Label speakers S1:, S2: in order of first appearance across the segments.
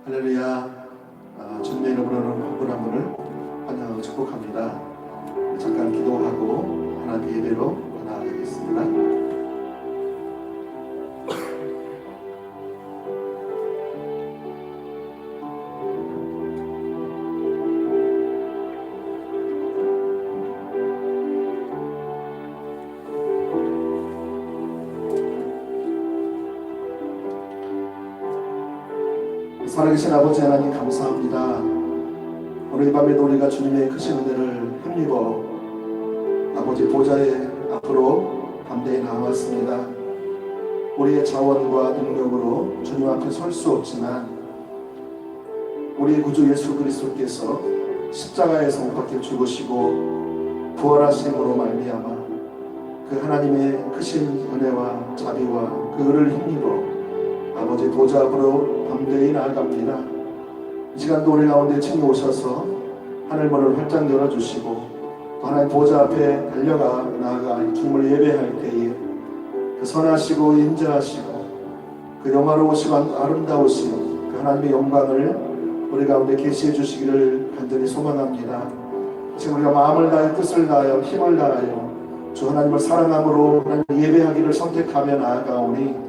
S1: 할렐루야. 주님의 이름으로는 구원한 분을 환영하고 축복합니다. 잠깐 기도하고 하나님의 예배로 나아가겠습니다. 살아계신 아버지 하나님 감사합니다. 오늘 이 밤에도 우리가 주님의 크신 은혜를 힘입어 아버지 보좌의 앞으로 담대히 나왔습니다. 우리의 자원과 능력으로 주님 앞에 설 수 없지만 우리의 구주 예수 그리스도께서 십자가에서 못 박혀 죽으시고 부활하심으로 말미암아 그 하나님의 크신 은혜와 자비와 그 은혜를 힘입어 아버지 보좌 앞으로 담대히 나아갑니다. 이 시간도 우리 가운데 친히 오셔서 하늘문을 활짝 열어주시고 또 하나님 보좌 앞에 달려가 나아가 주님을 예배할 때에 그 선하시고 인자하시고 그 영화로우시고 아름다우신 그 하나님의 영광을 우리 가운데 계시해 주시기를 간절히 소망합니다. 지금 우리가 마음을 다하여 뜻을 다하여 힘을 다하여 주 하나님을 사랑함으로 하나님 예배하기를 선택하며 나아가오니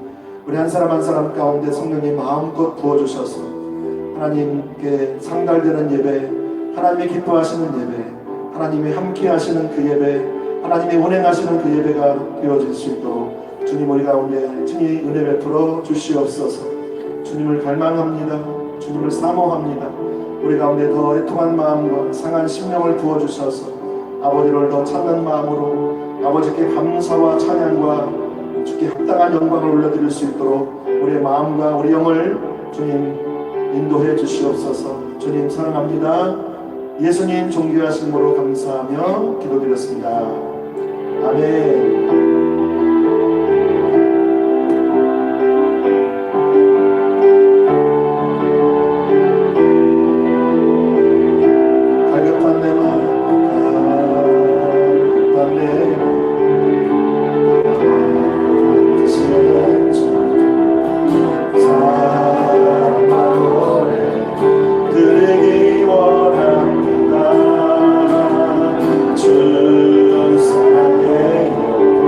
S1: 우리 한 사람 한 사람 가운데 성령님 마음껏 부어주셔서 하나님께 상달되는 예배, 하나님의 기뻐하시는 예배, 하나님이 함께 하시는 그 예배, 하나님이 운행하시는 그 예배가 되어질 수 있도록 주님 우리 가운데 친히 은혜 베풀어 주시옵소서. 주님을 갈망합니다. 주님을 사모합니다. 우리 가운데 더 애통한 마음과 상한 심령을 부어주셔서 아버지를 더 찾는 마음으로 아버지께 감사와 찬양과 주께 합당한 영광을 올려드릴 수 있도록 우리의 마음과 우리 영을 주님 인도해 주시옵소서. 주님 사랑합니다. 예수님 존귀하심으로 감사하며 기도드렸습니다. 아멘.
S2: 주 사랑해요.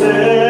S1: 아멘.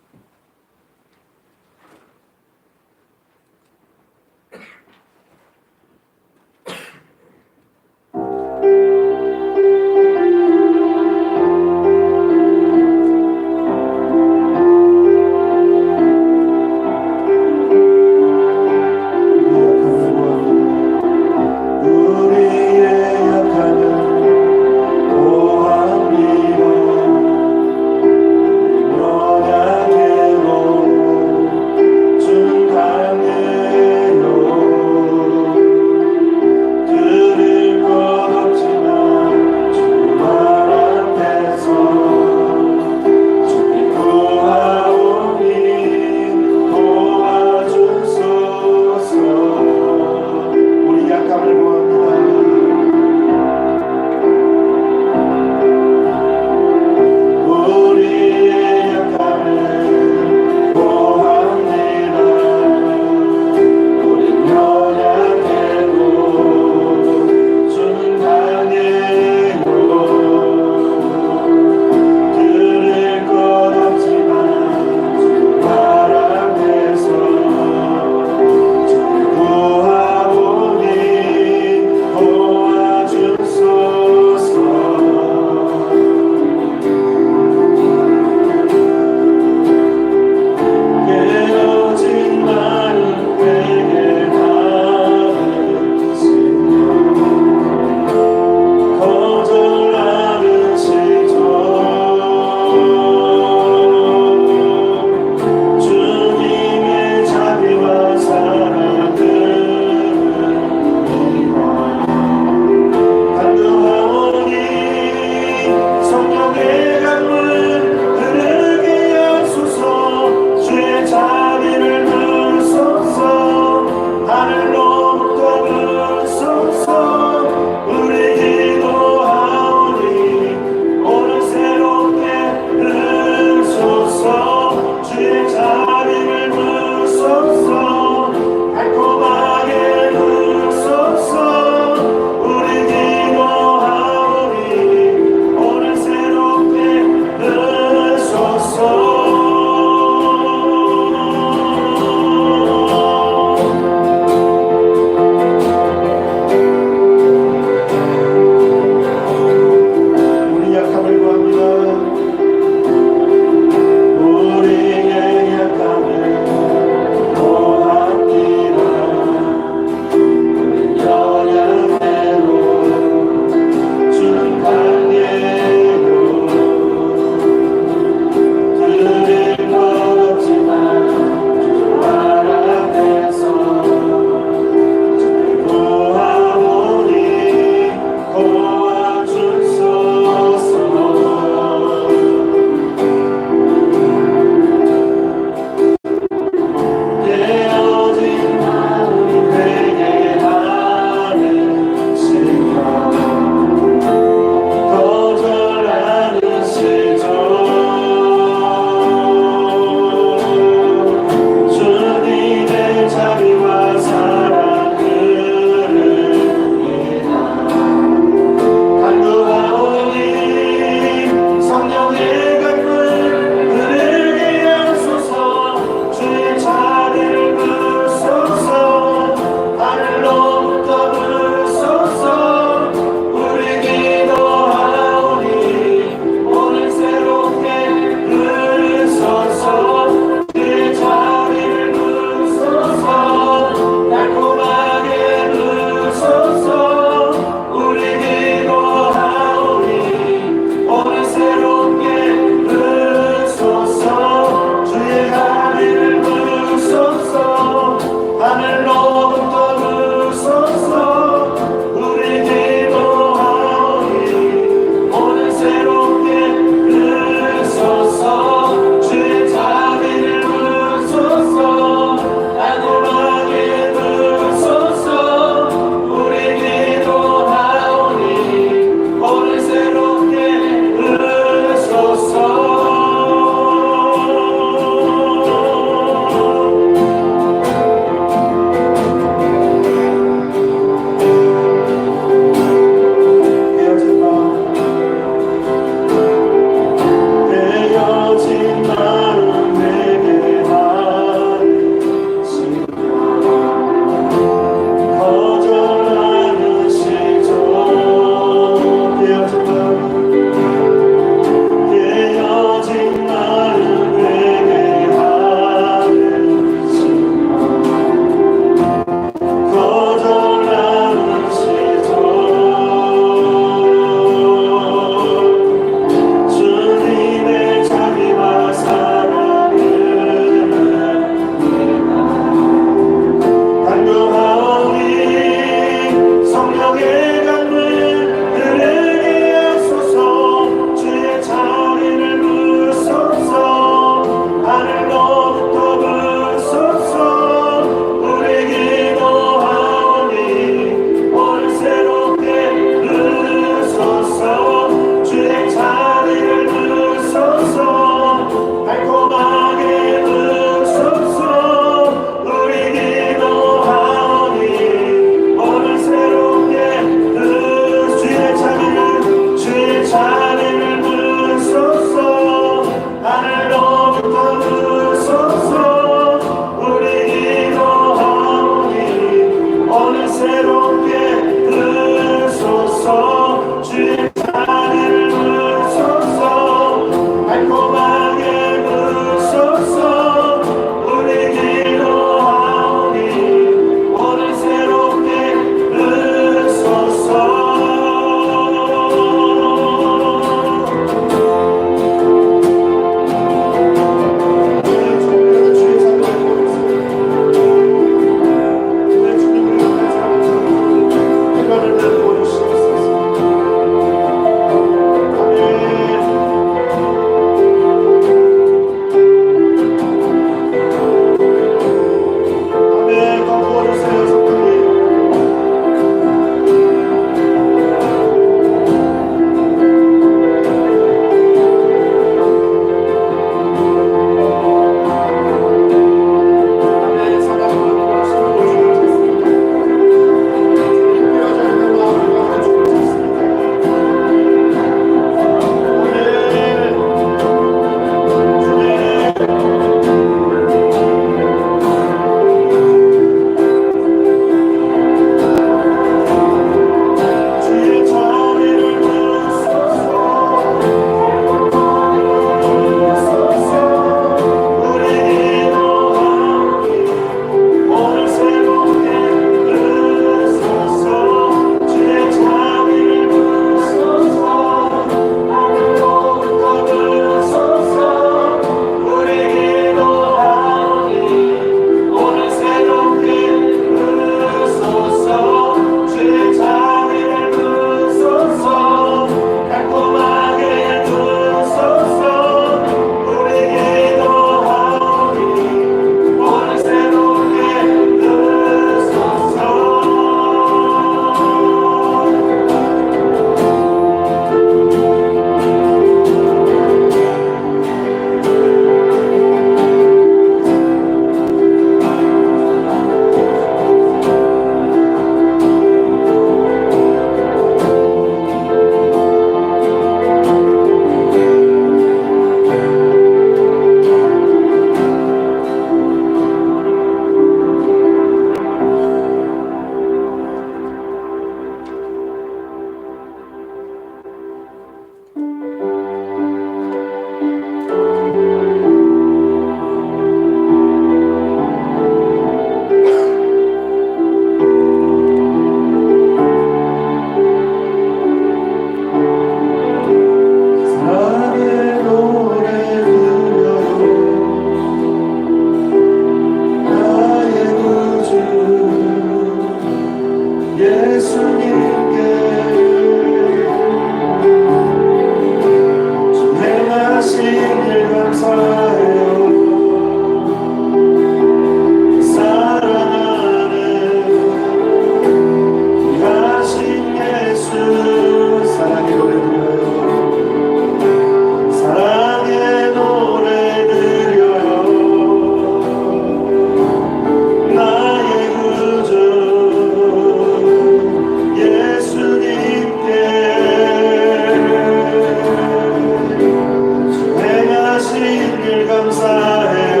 S1: 감사해요.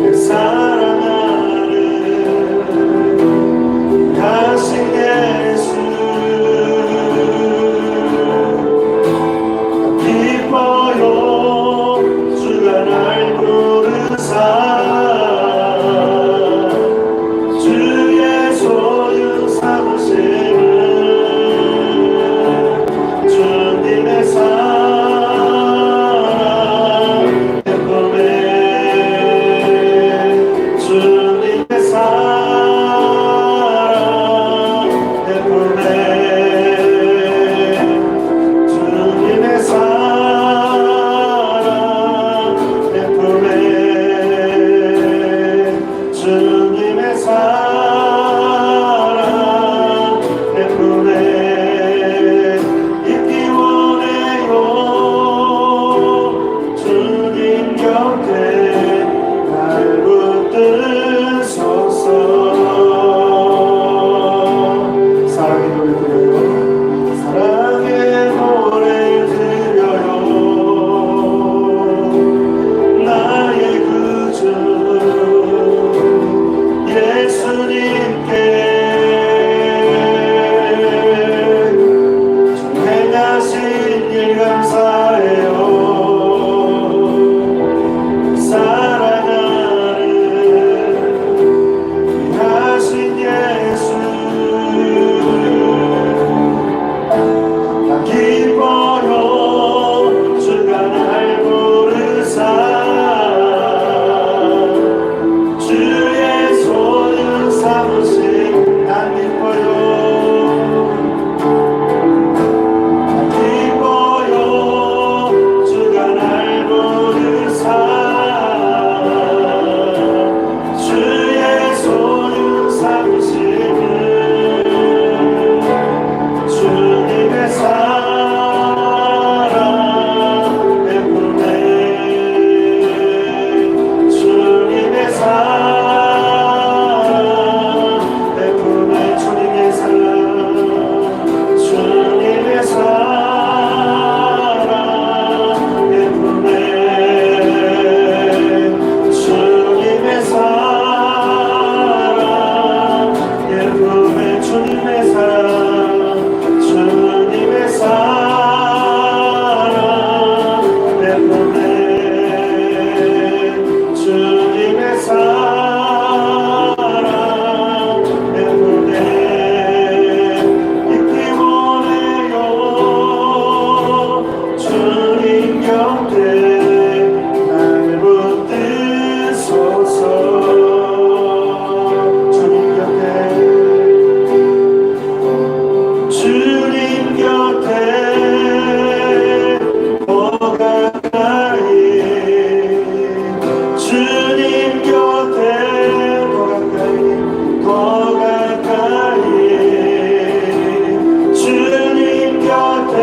S1: 내 사랑하는 하신 예수 기뻐요. 주가 날 부르사 주의 소유 삼으시는 주님의 사랑 내 품에 주님의 사랑 내 품에 주님의 사랑 내 품에 주님의 사랑 내 품에 있기 원해요. 주님 곁에 날 붙드소서. 사랑의 노래 드려요. 사랑의 노래 드려요. 나의 구주 예수님께 행하신 일 감사해요. 사랑하는 하신 예수 나 기뻐요. 주가 날 부르사 주의 소유 삼으신 난 기뻐요. 난 기뻐요. 주가 날 부르사 주의 소유 삼으시는 주님의 사랑 내 품에 주님의 사랑 내 품에 주님의 사랑 주님의 사랑 내 품에 주님의 사랑 내 품에 주님의 사랑 주님의 사랑 내 품에 주님의 사랑 내 품에 있기 원해요. 주님 곁에 날 붙드소서. 주님 곁에 주님 곁에 더 가까이 주님 곁에 더 가까이 더 가까이 주님 곁에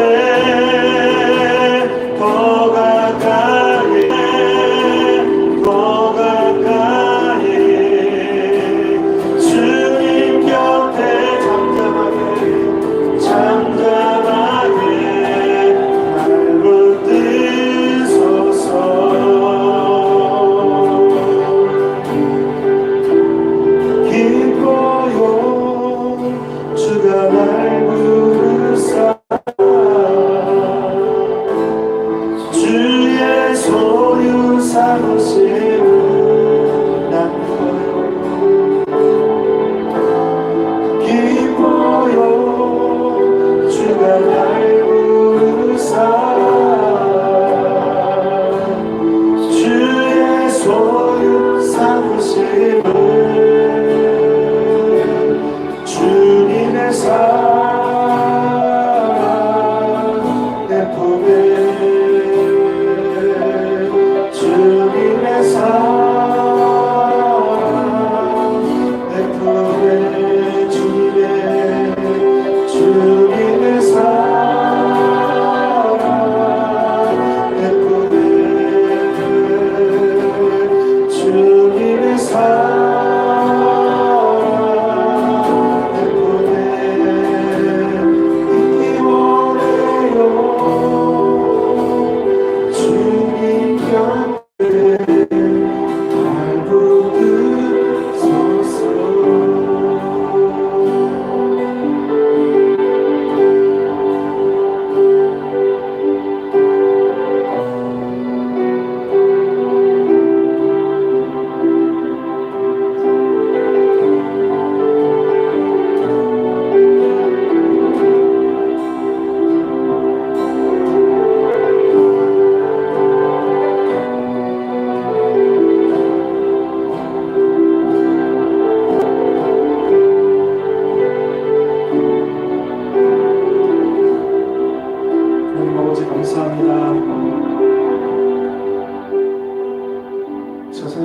S1: 더 가까이 더 가까이 주님 곁에 잠잠하게 날 붙드소서. 기뻐요. 주가 날 부르사 주의 소유 삼으시는 난 기뻐요. 주가 날 부르사 주의 소유 삼으시는 주님의 사랑 내 품에 주님의 사랑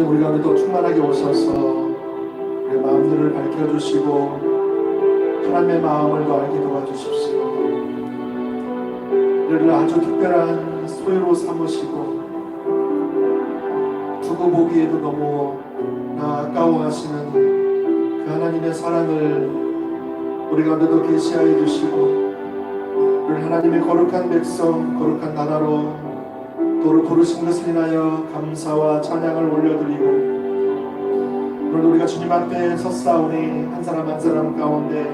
S1: 예수님 우리 가운데 또 충만하게 오셔서 우리의 마음들을 밝혀주시고 하나님의 마음을 더 알게 도와주십시오. 우리를 아주 특별한 소유로 삼으시고 두고 보기에도 너무 아까워하시는 그 하나님의 사랑을 우리 가운데도 계시하여 주시고 우리 하나님의 거룩한 백성 거룩한 나라로 도를 부르신 것을 인하여 감사와 찬양을 올려드리고 오늘 우리가 주님 앞에 섰사오니 한 사람 한 사람 가운데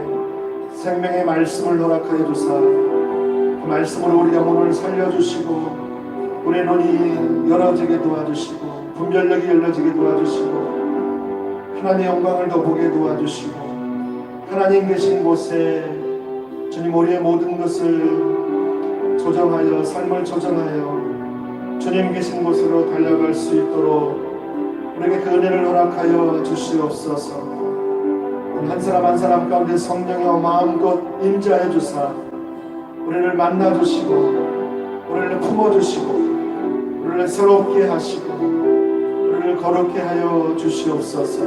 S1: 생명의 말씀을 허락하여 주사 그 말씀으로 우리가 문을 살려주시고 우리의 눈이 열어지게 도와주시고 분별력이 열려지게 도와주시고 하나님의 영광을 더 보게 도와주시고 하나님 계신 곳에 주님 우리의 모든 것을 조정하여 삶을 조정하여 주님 계신 곳으로 달려갈 수 있도록 우리에게 그 은혜를 허락하여 주시옵소서. 한 사람 한 사람 가운데 성령의 마음껏 임재하여 주사 우리를 만나주시고 우리를 품어주시고 우리를 새롭게 하시고 우리를 거룩게 하여 주시옵소서.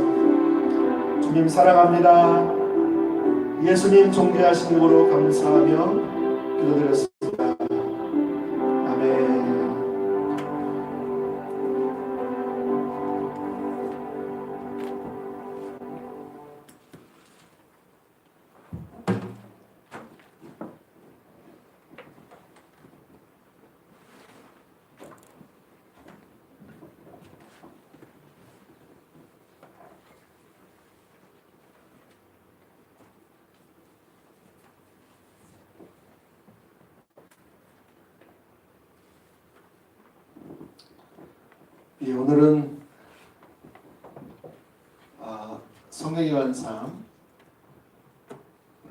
S1: 주님 사랑합니다. 예수님 존귀하신 이름으로 감사하며 기도드렸습니다. 아멘. 예, 오늘은 성령의 환상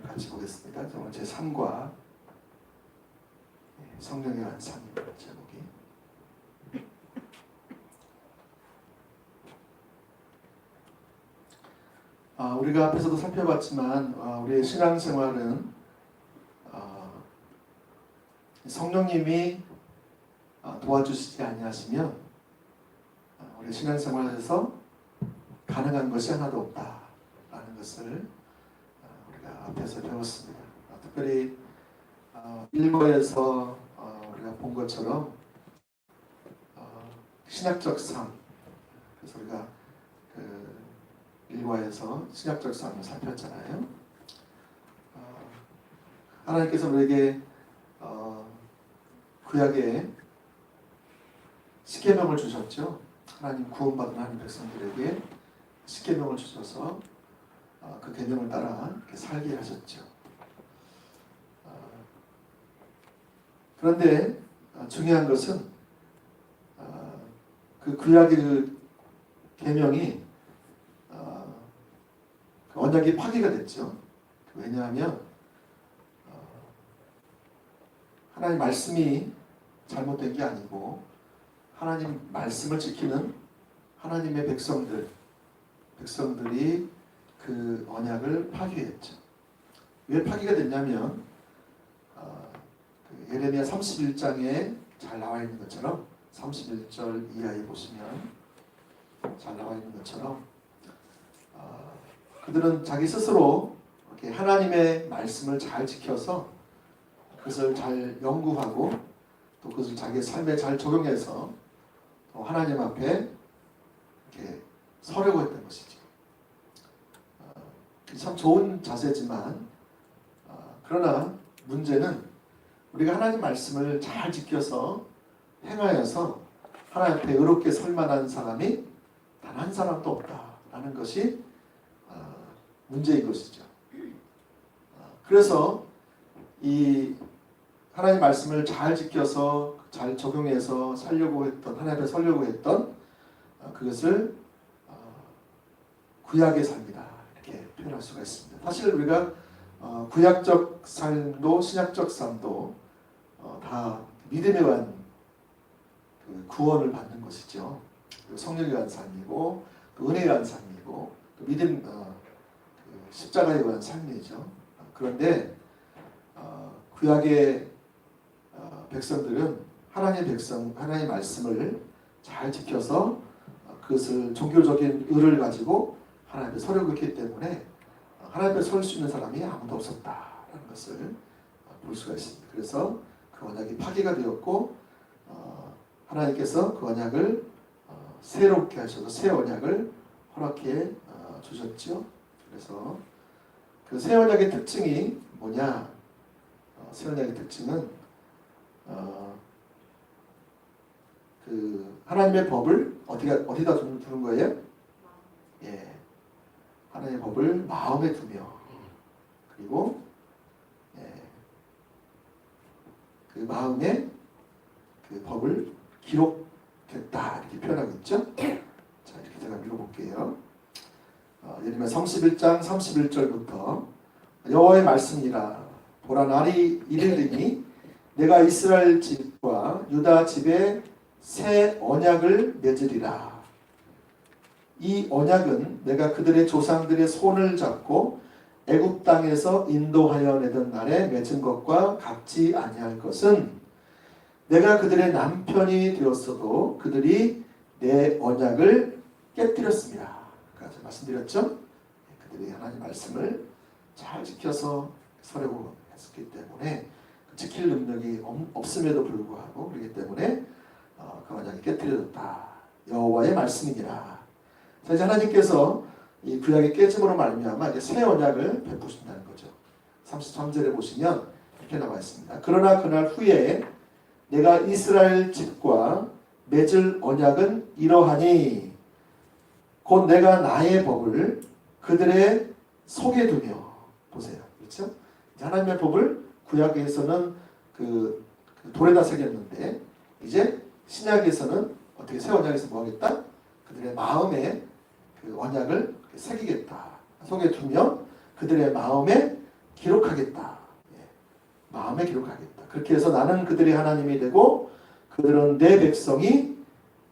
S1: 같이 보겠습니다. 오늘 제 3과 성령의 환상입니다. 제목이 우리가 앞에서도 살펴봤지만 우리의 신앙생활은 성령님이 도와주시지 아니하시면 우리 신앙생활에서 가능한 것이 하나도 없다라는 것을 우리가 앞에서 배웠습니다. 특별히 1과에서 우리가 본 것처럼 신약적 삶, 그래서 우리가 그 1과에서 신약적 삶을 살폈잖아요. 하나님께서 우리에게 구약에 십계명을 주셨죠. 하나님 구원받은 하나님 백성들에게 십계명을 주셔서 그 계명을 따라 이렇게 살게 하셨죠. 그런데 중요한 것은 그 구약의 그 계명이 그 언약이 파기가 됐죠. 왜냐하면 하나님 말씀이 잘못된 게 아니고 하나님 말씀을 지키는 하나님의 백성들이 그 언약을 파기했죠. 왜 파기가 됐냐면 그 예레미야 31장에 잘 나와 있는 것처럼 31절 이하에 보시면 잘 나와 있는 것처럼 그들은 자기 스스로 이렇게 하나님의 말씀을 잘 지켜서 그것을 잘 연구하고 또 그것을 자기 삶에 잘 적용해서 또 하나님 앞에 이렇게 서려고 했던 것이죠. 참 좋은 자세지만 그러나 문제는 우리가 하나님 말씀을 잘 지켜서 행하여서 하나님 앞에 의롭게 설 만한 사람이 단 한 사람도 없다라는 것이 문제인 것이죠. 그래서 이 하나님 말씀을 잘 지켜서 잘 적용해서 살려고 했던 하나님 앞에 서려고 했던 그것을 구약의 삶이다 이렇게 표현할 수가 있습니다. 사실 우리가 구약적 삶도 신약적 삶도 다 믿음에 의한 그 구원을 받는 것이죠. 성령에 의한 삶이고 또 은혜에 의한 삶이고 또 믿음 그 십자가에 의한 삶이죠. 그런데 구약의 백성들은 하나님의 말씀을 잘 지켜서 그것을 종교적인 의를 가지고 하나님 앞에 서려고 했기 때문에 하나님 앞에 설 수 있는 사람이 아무도 없었다라는 것을 볼 수가 있습니다. 그래서 그 언약이 파기가 되었고 하나님께서 그 언약을 새롭게 하셔서 새 언약을 허락해 주셨죠. 그래서 그 새 언약의 특징이 뭐냐? 새 언약의 특징은 그 하나님의 법을 어디다 두는 거예요? 예, 하나님의 법을 마음에 두며 그리고 그 마음에 그 법을 기록했다 이렇게 표현하고 있죠. 자, 이렇게 제가 읽어볼게요. 예를 들면 31장 31절부터 여호와의 말씀이라 보라 날이 이르리니 내가 이스라엘 집과 유다 집에 새 언약을 맺으리라. 이 언약은 내가 그들의 조상들의 손을 잡고 애굽 땅에서 인도하여 내던 날에 맺은 것과 같지 아니할 것은 내가 그들의 남편이 되었어도 그들이 내 언약을 깨뜨렸습니다. 아까 말씀드렸죠? 그들이 하나님 말씀을 잘 지켜서 서려고 했기 때문에 지킬 능력이 없음에도 불구하고 그렇기 때문에 그 언약이 깨뜨려졌다. 여호와의 말씀이니라. 자, 이제 하나님께서 이 구약의 깨짐으로 말미암아 이제 새 언약을 베푸신다는 거죠. 33절에 보시면 이렇게 나와 있습니다. 그러나 그날 후에 내가 이스라엘 집과 맺을 언약은 이러하니 곧 내가 나의 법을 그들의 속에 두며 보세요. 그렇죠? 하나님의 법을 구약에서는 그 돌에다 새겼는데 이제 신약에서는 어떻게 새 언약에서 뭐 하겠다? 그들의 마음에 그 언약을 새기겠다. 속에 두며 그들의 마음에 기록하겠다. 마음에 기록하겠다. 그렇게 해서 나는 그들의 하나님이 되고 그들은 내 백성이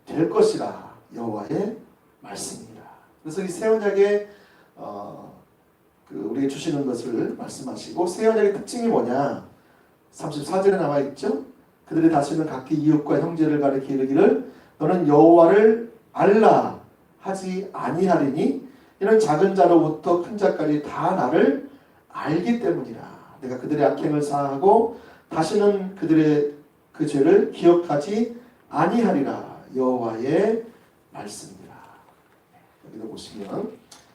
S1: 될 것이라. 여호와의 말씀이라. 그래서 이 새 언약에 우리에게 주시는 것을 말씀하시고 새 언약의 특징이 뭐냐? 34절에 나와 있죠. 그들이 다시는 각기 이웃과 형제를 가리켜 이르기를 너는 여호와를 알라 하지 아니하리니 이는 작은 자로부터 큰 자까지 다 나를 알기 때문이라. 내가 그들의 악행을 사하고 다시는 그들의 그 죄를 기억하지 아니하리라. 여호와의 말씀이라. 여기도 보시면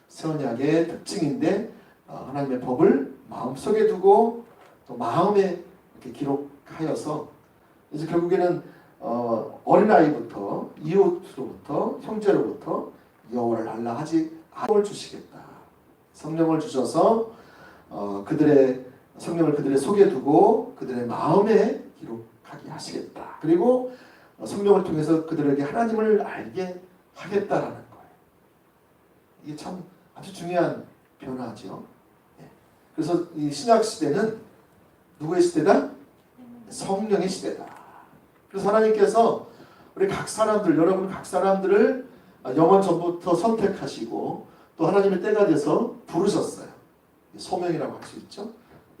S1: 새 언약의 특징인데 하나님의 법을 마음속에 두고 또 마음에 이렇게 기록하여서 이제 결국에는 어린아이부터 이웃으로부터 형제로부터 여호와를 알라 하지 성령을 주시겠다. 성령을 주셔서 성령을 그들의 속에 두고 그들의 마음에 기록하게 하시겠다. 그리고 성령을 통해서 그들에게 하나님을 알게 하겠다라는 거예요. 이게 참 아주 중요한 변화죠. 그래서 이 신약 시대는 누구의 시대다? 성령의 시대다. 그래서 하나님께서 우리 각 사람들, 여러분 각 사람들을 영원 전부터 선택하시고 또 하나님의 때가 돼서 부르셨어요. 소명이라고 할 수 있죠.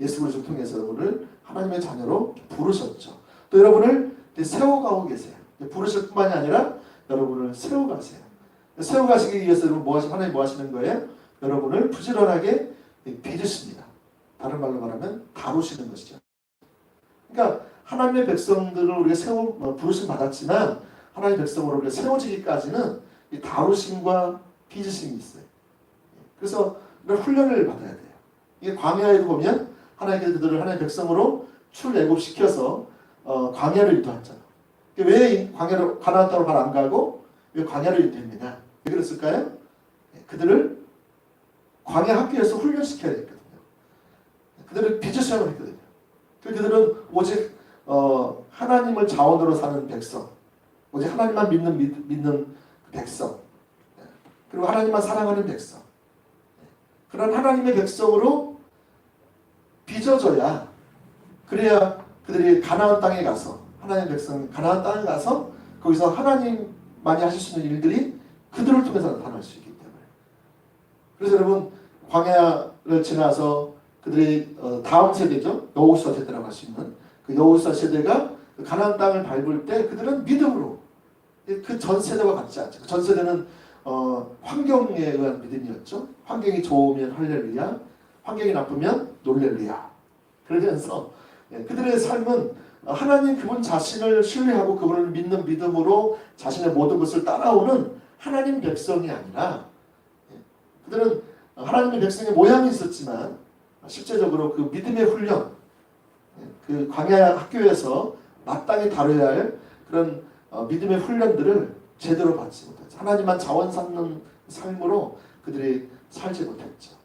S1: 예수 그리스도를 통해서 여러분을 하나님의 자녀로 부르셨죠. 또 여러분을 세워가고 계세요. 부르실 뿐만이 아니라 여러분을 세워가세요. 세워가시기 위해서 여러분 하나님 뭐 하시는 거예요? 여러분을 부지런하게 빚으십니다. 다른 말로 말하면 다루시는 것이죠. 그러니까 하나님의 백성들을 우리가 부르심 받았지만 하나님의 백성으로 우리가 세워지기까지는 이 다루심과 빚으심이 있어요. 그래서 훈련을 받아야 돼요. 이게 광야에도 보면 하나님께서 그들을 하나님의 백성으로 출애굽시켜서 광야를 인도했잖아. 왜 광야로 가나안 땅으로 바로 안 가고 왜 광야를 인도했느냐? 왜 그랬을까요? 그들을 광야 학교에서 훈련시켜야 됐거든요. 그들을 빚으셔야 했거든요. 그들은 오직 하나님을 자원으로 사는 백성, 오직 하나님만 믿는 백성, 그리고 하나님만 사랑하는 백성, 그런 하나님의 백성으로 빚어져야 그래야 그들이 가나안 땅에 가서 하나님의 백성 가나안 땅에 가서 거기서 하나님만이 하실 수 있는 일들이 그들을 통해서 나타날 수 있기 때문에. 그래서 여러분 광야를 지나서 그들의 다음 세대죠. 여호수아 세대라고 할 수 있는 그 여호수아 세대가 그 가나안 땅을 밟을 때 그들은 믿음으로 그 전 세대와 같지 않죠. 그 전 세대는 환경에 의한 믿음이었죠. 환경이 좋으면 할렐루야, 환경이 나쁘면 놀렐루야. 그러면서 그들의 삶은 하나님 그분 자신을 신뢰하고 그분을 믿는 믿음으로 자신의 모든 것을 따라오는 하나님 백성이 아니라, 그들은 하나님의 백성의 모양이 있었지만 실제적으로 그 믿음의 훈련, 그 광야 학교에서 마땅히 다뤄야 할 그런 믿음의 훈련들을 제대로 받지 못했죠. 하나님만 자원 삼는 삶으로 그들이 살지 못했죠.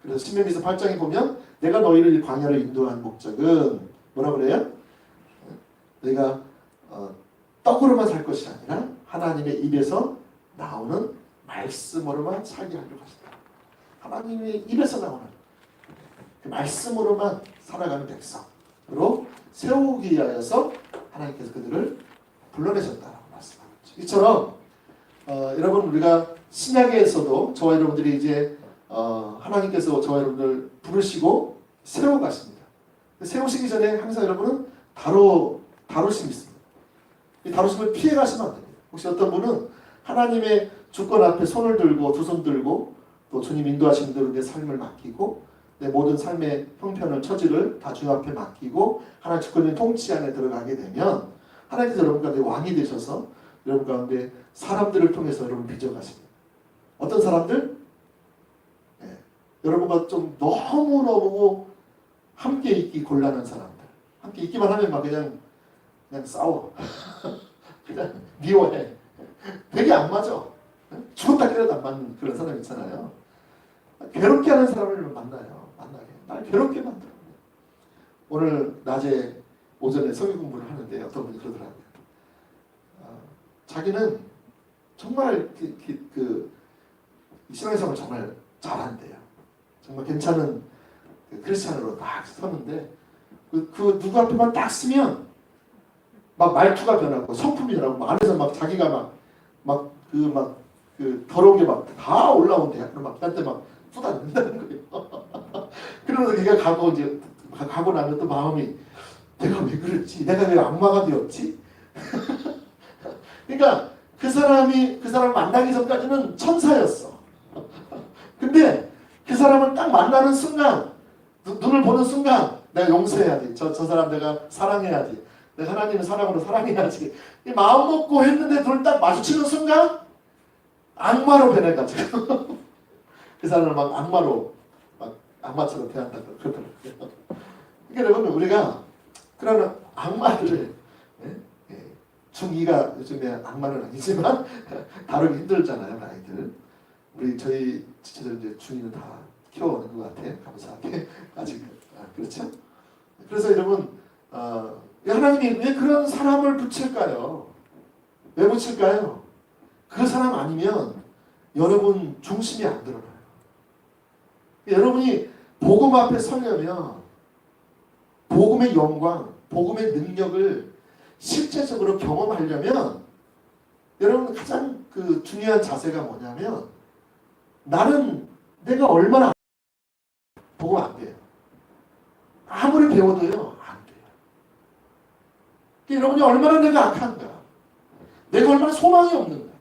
S1: 그래서 신명기서 8장에 보면 내가 너희를 이 광야로 인도한 목적은 뭐라 그래요? 너희가 떡으로만 살 것이 아니라 하나님의 입에서 나오는 말씀으로만 살게 하려고 하시다. 하나님의 입에서 나오는 그 말씀으로만 살아가는 백성으로 세우기 위하여서 하나님께서 그들을 불러내셨다라고 말씀하고 있죠. 이처럼 여러분, 우리가 신약에서도 저와 여러분들이 이제 하나님께서 저와 여러분들 부르시고 세워가십니다. 세우시기 전에 항상 여러분은 다루심이 있습니다. 이 다루심을 피해가시면 안 됩니다. 혹시 어떤 분은 하나님의 주권 앞에 손을 들고 두 손 들고 또 주님 인도하시는 대로 내 삶을 맡기고 내 모든 삶의 형편을 처지를 다 주 앞에 맡기고 하나님 주권의 통치 안에 들어가게 되면 하나님께서 여러분 가운데 왕이 되셔서 여러분 가운데 사람들을 통해서 여러분 빚어가십니다. 어떤 사람들? 여러분과 좀 너무너무 함께 있기 곤란한 사람들. 함께 있기만 하면 막 그냥 싸워. 그냥 미워해. 되게 안 맞아. 죽었다 깨어도 안 맞는 그런 사람 있잖아요. 괴롭게 하는 사람을 만나요. 날 괴롭게 만들어요. 오늘 낮에 오전에 성경 공부를 하는데 어떤 분이 그러더라고요. 자기는 정말 신앙생활을 정말 잘한대요. 정말 괜찮은 크리스찬으로 딱 서는데 그 누구 앞에만 딱 쓰면 막 말투가 변하고 성품이 변하고 막 안에서 막 자기가 그 더러운 게 막 다 올라온대요. 그럼 막 걔한테 막 쏟아낸다는 거예요. 그러면서 걔가 가고 나면 또 마음이 내가 왜 그랬지? 내가 왜 악마가 되었지? 그러니까 그 사람을 만나기 전까지는 천사였어. 근데 그 사람을 딱 만나는 순간, 눈을 보는 순간 내가 용서해야지. 저 사람 내가 사랑해야지. 내가 하나님의 사랑으로 사랑해야지. 이 마음 먹고 했는데 눈을 딱 마주치는 순간 악마로 변해가지고 그 사람을 막 악마처럼 대한다고 그러더라고요. 그러니까 여러분, 우리가 그런 악마들을 중2가 요즘에 악마는 아니지만 다루기 힘들잖아요, 아이들. 저희 지체들 이제 중2는 다 키워오는 것 같아요. 감사하게. 아직 그렇죠? 그래서 여러분, 하나님이 왜 그런 사람을 붙일까요? 왜 붙일까요? 그 사람 아니면 여러분 중심이 안 드러나요. 여러분이 복음 앞에 서려면 복음의 영광, 복음의 능력을 실제적으로 경험하려면 여러분 가장 중요한 자세가 뭐냐면 내가 얼마나 복음 안 돼요. 아무리 배워도요 안 돼요. 여러분이 얼마나 내가 악한가, 내가 얼마나 소망이 없는가,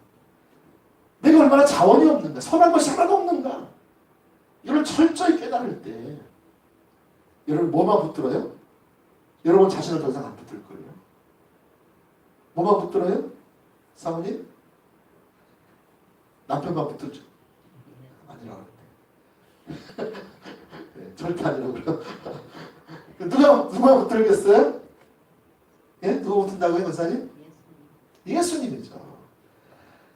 S1: 내가 얼마나 자원이 없는가, 선한 것이 하나도 없는가, 이걸 철저히 깨달을 때 여러분 뭐만 붙들어요? 여러분 자신을 더 이상 안 붙들 거예요. 뭐만 붙들어요? 사모님? 남편만 붙들죠. 아니라고 그러는데. 네, 절대 아니라고 그래요. 누가 붙들겠어요? 예? 누가 붙든다고요, 권사님? 예수님이죠.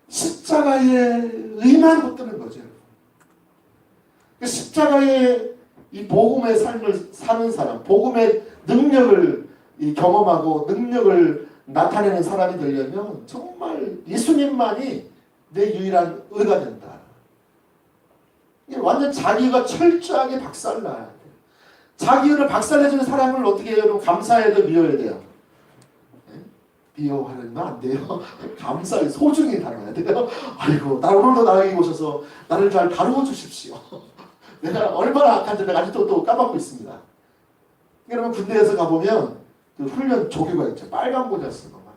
S1: 십자가의 의만 붙드는 거죠. 십자가의 이 복음의 삶을 사는 사람, 복음의 능력을 경험하고 능력을 나타내는 사람이 되려면 정말 예수님만이 내 유일한 의가 된다. 완전 자기가 철저하게 박살나야 돼. 자기 의를 박살내주는 사람을 어떻게 해요? 여러분 감사해도 미워야 돼요. 미워하면 안 돼요. 감사히 소중히 다뤄야 돼요. 아이고, 오늘도 나에게 오셔서 나를 잘 다루어 주십시오. 내가 얼마나 악한지 내가 아직도 또 까먹고 있습니다. 여러분 군대에서 가보면 그 훈련 조교가 있죠. 빨간 모자 쓰고 막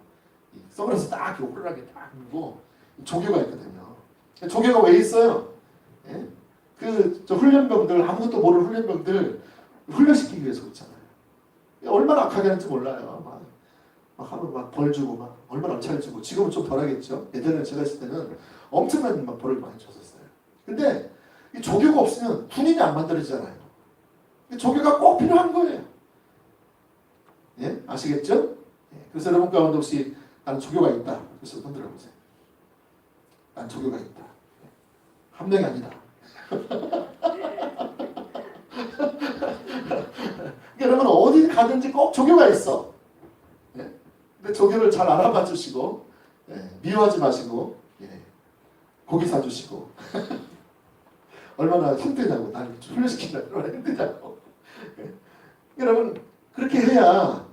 S1: 선글라스 딱 오르락하게 딱 들고 조교가 있거든요. 조교가 왜 있어요? 예? 저 훈련병들, 아무것도 모르는 훈련병들 훈련시키기 위해서 그렇잖아요. 얼마나 악하게 하는지 몰라요. 막 하면 막 벌 주고 막 얼마나 엄청 주고. 지금은 좀 덜하겠죠. 예전에 제가 있을 때는 엄청난 막 벌을 많이 줬었어요. 근데 이 조교가 없으면 군인이 안 만들어지잖아요. 조교가 꼭 필요한 거예요. 예? 아시겠죠? 예. 그래서 여러분 가운데 혹시 나는 조교가 있다. 그래서 흔들어 보세요. 난 조교가 있다. 한 명이 아니다. 여러분 어디 가든지 꼭 조교가 있어. 예? 근데 조교를 잘 알아봐 주시고 예. 미워하지 마시고 예. 고기 사주시고 얼마나 힘드냐고 나를 훈련시킨다 얼마나 힘드냐고. 예. 여러분 그렇게 해야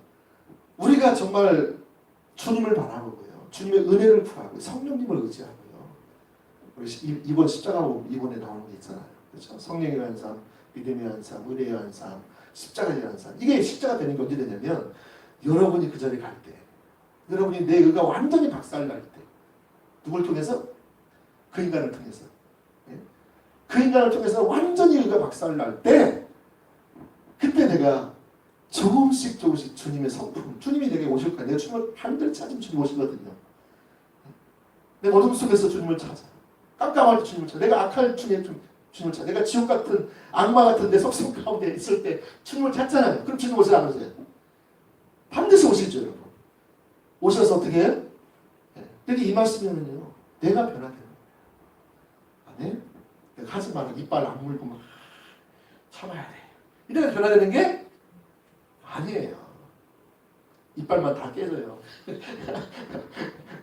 S1: 우리가 정말 주님을 바라보고요. 주님의 은혜를 구하고 성령님을 의지하고요. 우리 이번 십자가 이번에 나오는 게 있잖아요. 그렇죠? 성령의 환상, 믿음의 환상, 은혜의 환상, 십자가의 환상. 이게 십자가 되는 게 언제 되냐면 여러분이 그 자리에 갈 때, 여러분이 내 의가 완전히 박살날 때, 누굴 통해서? 그 인간을 통해서. 예? 그 인간을 통해서 완전히 의가 박살날 때, 그때 내가 조금씩 주님의 성품, 주님이 내게 오실 거야. 내가 주님을 반드시 찾으면 주님 오시거든요. 내 어둠 속에서 주님을 찾아. 깜깜할 때 주님을 찾아. 내가 악할 중에 주님을 찾아. 내가 지옥 같은 악마 같은 내 속성 가운데 있을 때 주님을 찾잖아요. 그럼 주님 오시지 않으세요? 반드시 오시죠, 여러분. 오셔서 어떻게 해요? 여기 이 말씀이면요. 내가 변화되는 거예요. 아니? 내가 하지 마라. 이빨 안 물고 막 참아야 돼. 이래서 변화되는 게 아니에요. 이빨만 다 깨져요.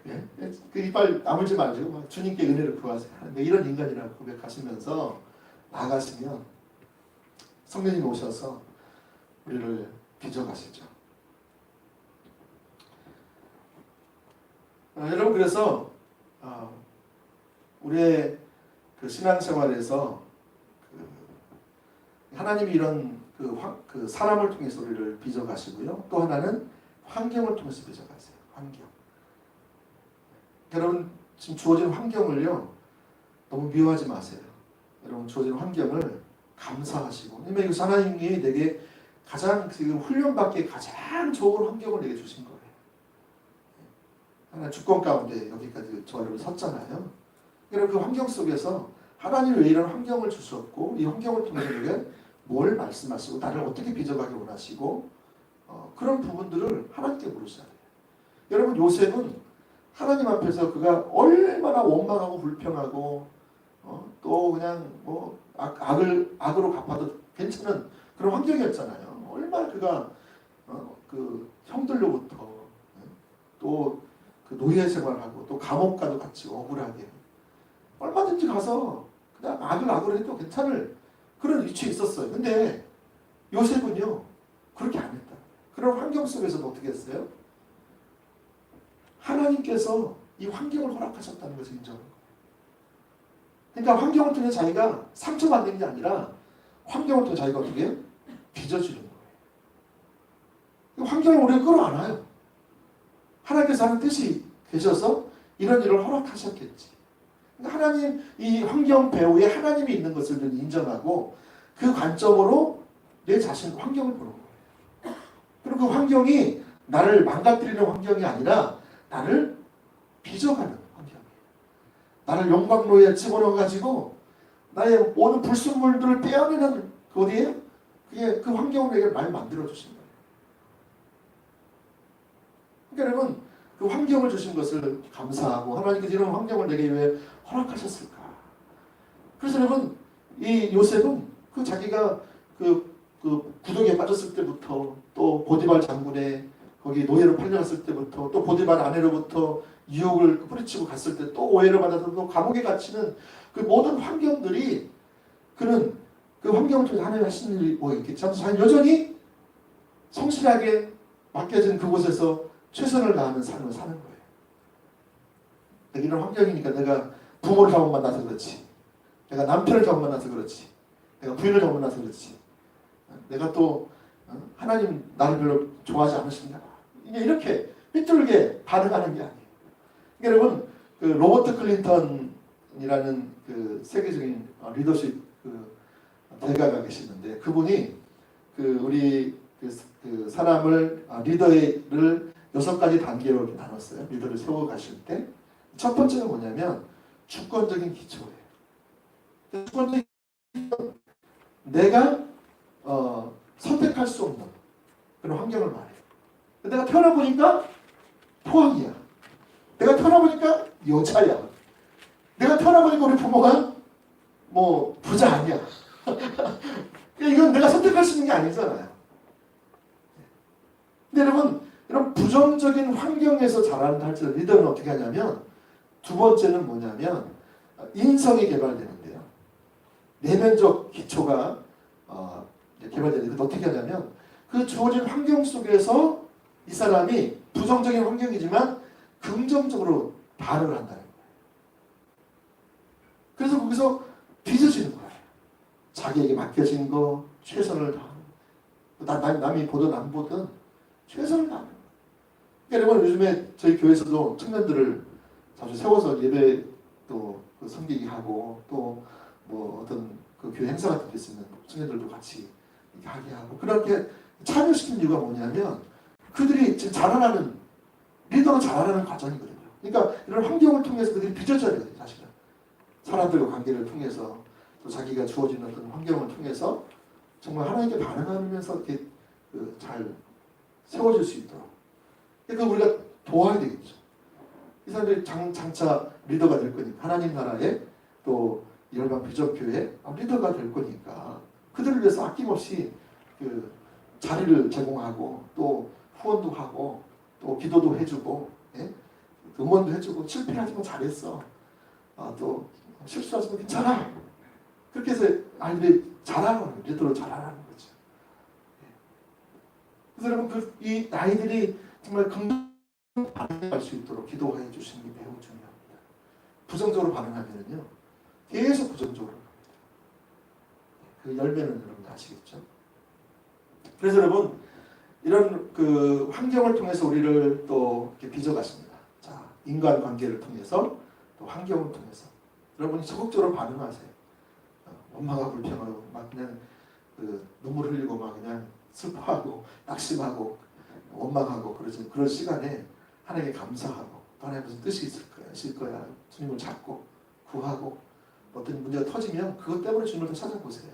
S1: 예? 그 이빨 아물지 마시고 막 주님께 은혜를 구하세요. 이런 인간이라고 고백하시면서 나가시면 성령님 오셔서 우리를 빚어가시죠. 여러분 그래서 우리의 그 신앙생활에서 하나님이 이런 그 사람을 통해서 우리를 빚어가시고요. 또 하나는 환경을 통해서 빚어가세요. 환경. 여러분 지금 주어진 환경을요. 너무 미워하지 마세요. 여러분 주어진 환경을 감사하시고 왜냐면 이거 하나님이 내게 가장 지금 훈련받기에 가장 좋은 환경을 내게 주신 거예요. 하나님 주권 가운데 여기까지 저를 섰잖아요. 여러분 그 환경 속에서 하나님이 왜 이런 환경을 주셨고 이 환경을 통해서 내게 뭘 말씀하시고 나를 어떻게 빚어가기 원하시고 그런 부분들을 하나님께 물으셔야 돼요. 여러분 요셉은 하나님 앞에서 그가 얼마나 원망하고 불평하고 또 그냥 뭐 악으로 갚아도 괜찮은 그런 환경이었잖아요. 얼마나 그가 그 형들로부터 또 그 노예 생활하고 또 감옥 가도 같이 억울하게 얼마든지 가서 그냥 악을 해도 괜찮을 그런 위치에 있었어요. 근데 요셉은요 그렇게 안 했다. 그런 환경 속에서도 어떻게 했어요? 하나님께서 이 환경을 허락하셨다는 것을 인정하는 거예요. 그러니까 환경을 통해 자기가 상처받는 게 아니라 환경을 통해 자기가 어떻게 해요? 빚어주는 거예요. 환경을 우리가 끌어안아요. 하나님께서 하는 뜻이 계셔서 이런 일을 허락하셨겠지. 그러니까 하나님 이 환경 배후에 하나님이 있는 것을 인정하고 그 관점으로 내 자신 환경을 보는 거예요. 그리고 그 환경이 나를 망가뜨리는 환경이 아니라 나를 빚어가는 환경이에요. 나를 용광로에 집어넣어가지고 나의 모든 불순물들을 빼어내는 그 어디에요? 그게 그 환경을 내게 많이 만들어주신 거예요. 그러니까 여러분 그 환경을 주신 것을 감사하고 하나님께서 이런 환경을 내게 왜 허락하셨을까? 그래서 여러분 이 요셉은 그 자기가 그 구덩이에 빠졌을 때부터 또 보디발 장군의 거기 노예로 팔려갔을 때부터 또 보디발 아내로부터 유혹을 뿌리치고 갔을 때 또 오해를 받아서 또 감옥에 갇히는 그 모든 환경들이 그는 그 환경을 통해서 하나님 하시는 일이 뭐 있겠지 하면서 여전히 성실하게 맡겨진 그곳에서 최선을 다하는 삶을 사는 거예요. 이런 환경이니까 내가 부모를 잘못 만나서 그렇지, 내가 남편을 잘못 만나서 그렇지, 내가 부인을 잘못 만나서 그렇지, 내가 또 하나님 나를 별로 좋아하지 않으신가 이렇게 삐뚤게 반응하는 게 아니에요. 그러니까 여러분 그 로버트 클린턴이라는 그 세계적인 리더십 그 대가가 계시는데 그분이 그 우리 그 사람을 리더를 6가지 단계로 이렇게 나눴어요. 리더를 세워 가실 때 첫 번째는 뭐냐면 주권적인 기초예요. 주권적인 내가 선택할 수 없는 그런 환경을 말해요. 내가 태어나 보니까 포항이야. 내가 태어나 보니까 여자야. 내가 태어나 보니까 우리 부모가 뭐 부자 아니야. 이건 내가 선택할 수 있는 게 아니잖아요. 근데 여러분 이런 부정적인 환경에서 자란다 할지라도 리더는 어떻게 하냐면 두 번째는 뭐냐면 인성이 개발되는데요. 내면적 기초가 개발되는데 어떻게 하냐면 그 주어진 환경 속에서 이 사람이 부정적인 환경이지만 긍정적으로 반응을 한다는 거예요. 그래서 거기서 빚어지는 거예요. 자기에게 맡겨진 거 최선을 다하는 남이 보든 안 보든 최선을 다하는 거예요. 그러니까 여러분 요즘에 저희 교회에서도 청년들을 자주 세워서 예배 또 섬기기 하고 또 뭐 어떤 그 교회 행사 같은 데 있으면 청년들도 같이 하게 하고 그렇게 참여시키는 이유가 뭐냐면 그들이 지금 자라나는 리더로 자라나는 과정이거든요. 그러니까 이런 환경을 통해서 그들이 빚어져야 돼요. 사실은 사람들과 관계를 통해서 또 자기가 주어진 어떤 환경을 통해서 정말 하나님께 반응하면서 이렇게 잘 세워질 수 있도록 그러니까 우리가 도와야 되겠죠. 이 사람들이 장차 리더가 될 거니까 하나님 나라에 또 열방 비전교회 리더가 될 거니까 그들을 위해서 아낌없이 그 자리를 제공하고 또 후원도 하고 또 기도도 해주고 예? 응원도 해주고 실패하지만 잘했어. 또 실수하지만 괜찮아. 그렇게 해서 아이들이 자라는 리더로 자라는 거죠. 그래서 여러분 이 아이들이 정말 반응할 수 있도록 기도해 주시는 게 매우 중요합니다. 부정적으로 반응하면요 계속 부정적으로 그 열매는 여러분 다 아시겠죠? 그래서 여러분 이런 그 환경을 통해서 우리를 또 이렇게 빚어가십니다. 자, 인간관계를 통해서 또 환경을 통해서 여러분이 적극적으로 반응하세요. 원망하고 불평하고 막 그냥 그 눈물 흘리고 막 그냥 슬퍼하고 낙심하고 원망하고 그러지 그런 시간에 하나님께 감사하고 하나님 무슨 뜻이 있을 거야. 주님을 찾고 구하고 어떤 문제가 터지면 그것 때문에 주님을 더 찾아보세요.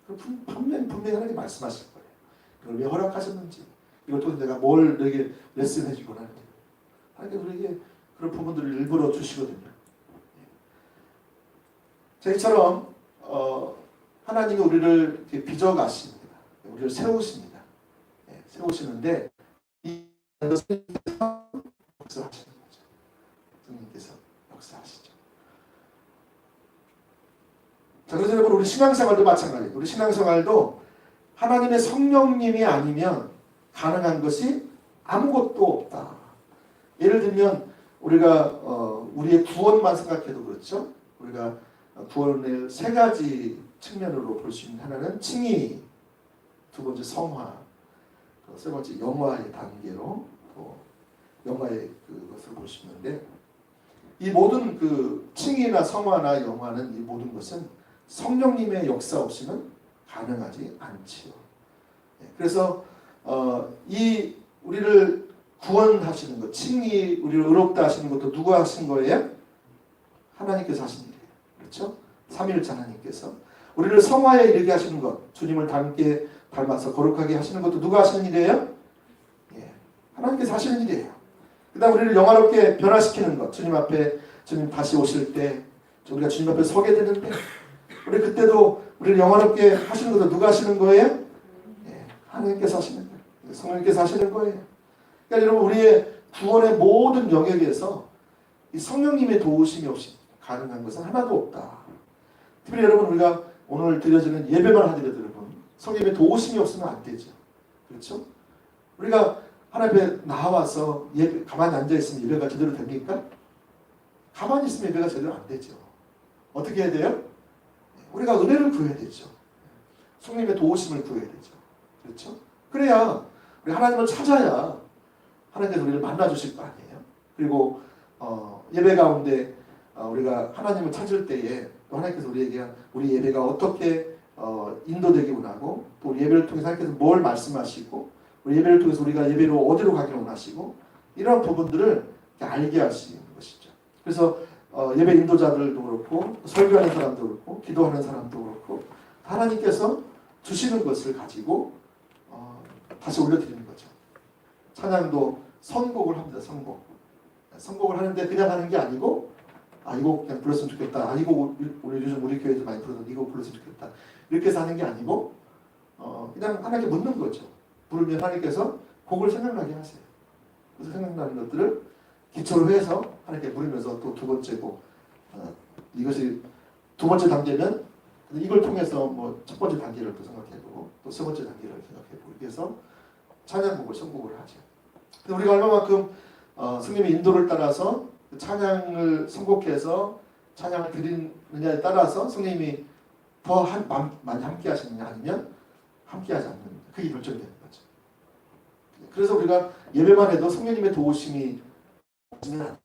S1: 그럼 분명히 하나님 말씀하실 거예요. 이걸 왜 허락하셨는지 이걸 통해서 내가 뭘 너에게 레슨해 주고 하는지 하나님 우리에게 그런 부분들을 일부러 주시거든요. 자, 이처럼 하나님이 우리를 이렇게 빚어가십니다. 우리를 세우십니다. 세우시는데 이 역사하시는 거죠. 주님께서 역사하시죠. 자, 그래서 여러분 우리 신앙생활도 마찬가지예요. 우리 신앙생활도 하나님의 성령님이 아니면 가능한 것이 아무것도 없다. 예를 들면 우리가 우리의 구원만 생각해도 그렇죠. 우리가 구원의 3가지 측면으로 볼 수 있는 하나는 칭의, 두 번째 성화, 세 번째 영화의 단계로 또 영화의 그것을 볼 수 있는데 이 모든 그 칭의나 성화나 영화는 이 모든 것은 성령님의 역사 없이는 가능하지 않지요. 그래서 이 우리를 구원하시는 것, 칭의 우리를 의롭다 하시는 것도 누가 하신 거예요? 하나님께서 하신 일이에요. 그렇죠? 삼위일체 하나님께서 우리를 성화에 이르게 하시는 것, 주님을 닮아서 거룩하게 하시는 것도 누가 하시는 일이에요? 하나님께서 하시는 일이에요. 그다음 우리를 영화롭게 변화시키는 것, 주님 앞에 주님 다시 오실 때 우리가 주님 앞에 서게 되는데 우리 그때도 우리를 영화롭게 하시는 것도 누가 하시는 거예요? 하나님께서 하시는 거예요. 성령님께서 하시는 거예요. 그러니까 여러분 우리의 구원의 모든 영역에서 이 성령님의 도우심이 없이 가능한 것은 하나도 없다. 특별히 여러분 우리가 오늘 드려지는 예배만 하더라도 여러분 성령님의 도우심이 없으면 안 되죠. 그렇죠? 우리가 하나님 앞에 나와서 예배, 가만히 앉아있으면 예배가 제대로 됩니까? 가만히 있으면 예배가 제대로 안 되죠. 어떻게 해야 돼요? 우리가 은혜를 구해야 되죠. 성령님의 도우심을 구해야 되죠. 그렇죠? 그래야 우리 하나님을 찾아야 하나님께서 우리를 만나주실 거 아니에요. 그리고 예배 가운데 우리가 하나님을 찾을 때에 또 하나님께서 우리에게 우리 예배가 어떻게 인도되기 원하고 또 우리 예배를 통해서 하나님께서 뭘 말씀하시고 우리 예배를 통해서 우리가 예배로 어디로 가기를 원하시고 이런 부분들을 알게 하시는 것이죠. 그래서 예배 인도자들도 그렇고 설교하는 사람도 그렇고 기도하는 사람도 그렇고 하나님께서 주시는 것을 가지고 다시 올려드리는 거죠. 찬양도 선곡을 합니다. 선곡을 하는데 그냥 하는 게 아니고 이거 그냥 불렀으면 좋겠다. 이거 우리 요즘 우리 교회에서 많이 부르는 이거 불렀으면 좋겠다. 이렇게 해서 하는 게 아니고 그냥 하나님께 묻는 거죠. 부르면 하나님께서 곡을 생각나게 하세요. 그래서 생각나는 것들을 기초로 해서 하나님께 물으면서 또 두 번째 곡 이것이 두 번째 단계면 이걸 통해서 뭐 첫 번째 단계를 또 생각해보고 또 세 번째 단계를 생각해보고 이렇게 해서 찬양곡을 선곡을 하죠. 근데 우리가 얼마만큼 성령의 인도를 따라서 찬양을 선곡해서 찬양을 드리느냐에 따라서 성령님이 더 많이 함께 하시느냐 아니면 함께 하지 않느냐 그게 결정되는 거죠. 그래서 우리가 예배만 해도 성령님의 도우심이 없으면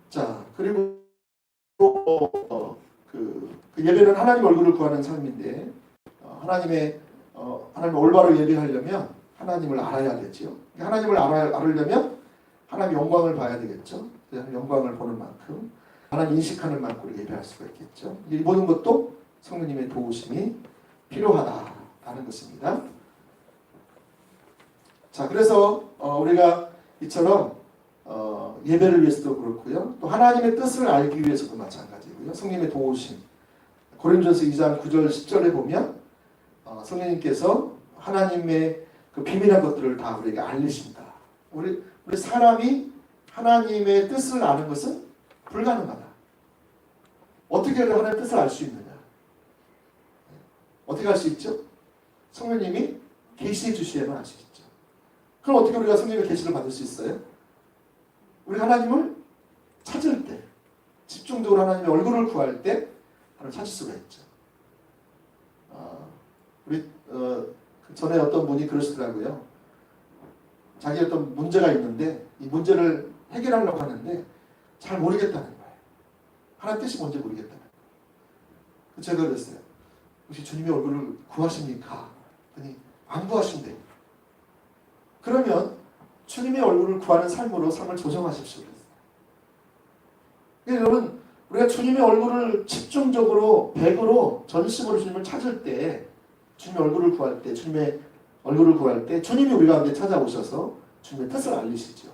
S1: 자 그리고 그 예배는 하나님 얼굴을 구하는 삶인데 하나님 올바로 예배하려면 하나님을 알아야 되죠. 하나님을 알으려면 하나님 영광을 봐야 되겠죠. 영광을 보는 만큼 하나님 인식하는 만큼 우리가 예배할 수가 있겠죠. 이 모든 것도 성령님의 도우심이 필요하다라는 것입니다. 자, 그래서 우리가 이처럼 예배를 위해서도 그렇고요. 또 하나님의 뜻을 알기 위해서도 마찬가지고요. 성령님의 도우심. 고린도전서 2장 9절 10절에 보면 성령님께서 하나님의 그 비밀한 것들을 다 우리에게 알리신다. 우리 사람이 하나님의 뜻을 아는 것은 불가능하다. 어떻게 하나님의 뜻을 알 수 있느냐? 어떻게 알 수 있죠? 성령님이 계시해 주시야만 알 수 있죠. 그럼 어떻게 우리가 성령님의 계시를 받을 수 있어요? 우리 하나님을 찾을 때, 집중적으로 하나님의 얼굴을 구할 때 하나님을 찾을 수가 있죠. 전에 어떤 분이 그러시더라고요. 자기 어떤 문제가 있는데 이 문제를 해결하려고 하는데 잘 모르겠다는 거예요. 하나님 뜻이 뭔지 모르겠다는 거예요. 제가 그랬어요. 혹시 주님의 얼굴을 구하십니까? 그랬더니 안 구하신대요. 그러면 주님의 얼굴을 구하는 삶으로 삶을 조정하십시오. 그래서 여러분 우리가 주님의 얼굴을 집중적으로 100으로 전심으로 주님을 찾을 때 주님의 얼굴을 구할 때 주님이 우리 가운데 찾아오셔서 주님의 뜻을 알리시죠.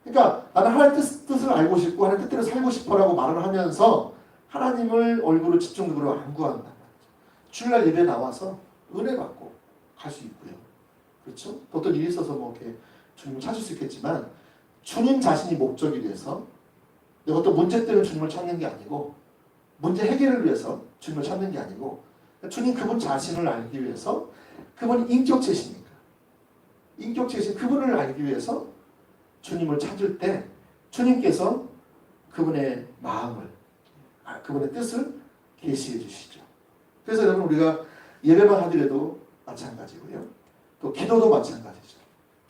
S1: 그러니까 나는 하나님의 뜻을 알고 싶고 하나님의 뜻대로 살고 싶어라고 말을 하면서 하나님을 얼굴을 집중적으로 안 구한단 말이죠. 주일날 예배 나와서 은혜 받고 갈 수 있고요. 그렇죠? 어떤 일이 있어서 뭐 이렇게 주님을 찾을 수 있겠지만 주님 자신이 목적이 돼서 내가 어떤 문제 때문에 주님을 찾는 게 아니고 문제 해결을 위해서 주님을 찾는 게 아니고 주님 그분 자신을 알기 위해서 그분이 인격체시니까 인격체신 그분을 알기 위해서 주님을 찾을 때 주님께서 그분의 마음을 그분의 뜻을 계시해 주시죠. 그래서 여러분 우리가 예배만 하더라도 마찬가지고요. 또 기도도 마찬가지죠.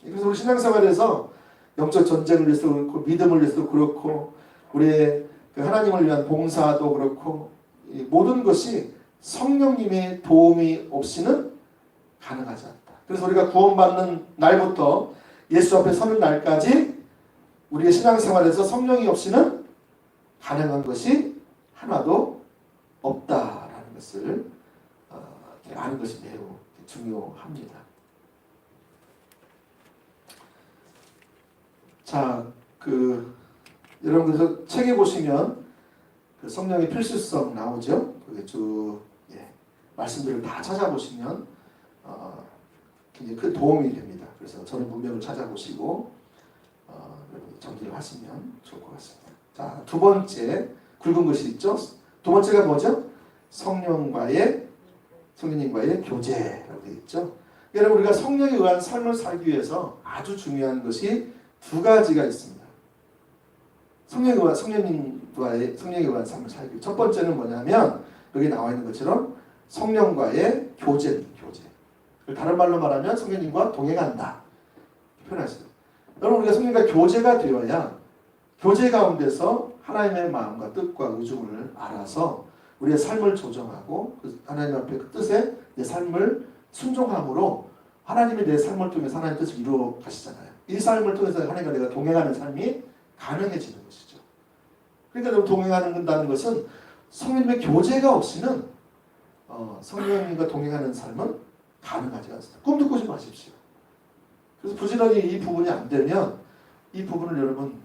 S1: 그래서 우리 신앙생활에서 영적 전쟁을 위해서도 그렇고 믿음을 위해서도 그렇고 우리의 그 하나님을 위한 봉사도 그렇고 모든 것이 성령님의 도움이 없이는 가능하지 않다. 그래서 우리가 구원받는 날부터 예수 앞에 서는 날까지 우리의 신앙생활에서 성령이 없이는 가능한 것이 하나도 없다라는 것을 아는 것이 매우 중요합니다. 자, 여러분 그래서 책에 보시면 그 성령의 필수성 나오죠. 그게 쭉 말씀들을 다 찾아보시면 굉장히 큰 도움이 됩니다. 그래서 저는 문맥을 찾아보시고 정리를 하시면 좋을 것 같습니다. 자, 두 번째 굵은 것이 있죠. 두 번째가 뭐죠? 성령님과의 교제라고 되어 있죠. 여러분 우리가 성령에 의한 삶을 살기 위해서 아주 중요한 것이 두 가지가 있습니다. 성령에 의한 삶을 살기 위해 첫 번째는 뭐냐면 여기 나와 있는 것처럼 성령과의 교제입니다. 교제. 다른 말로 말하면 성령님과 동행한다. 표현하시죠. 여러분 우리가 성령과 교제가 되어야 교제 가운데서 하나님의 마음과 뜻과 의중을 알아서 우리의 삶을 조정하고 하나님 앞에 그 뜻에 내 삶을 순종함으로 하나님이 내 삶을 통해서 하나님의 뜻을 이루어 가시잖아요. 이 삶을 통해서 하나님과 내가 동행하는 삶이 가능해지는 것이죠. 그러니까 동행한다는 것은 성령님의 교제가 없이는 성령님과 동행하는 삶은 가능하지 않습니다. 꿈도 꾸지 마십시오. 그래서 부지런히 이 부분이 안 되면 이 부분을 여러분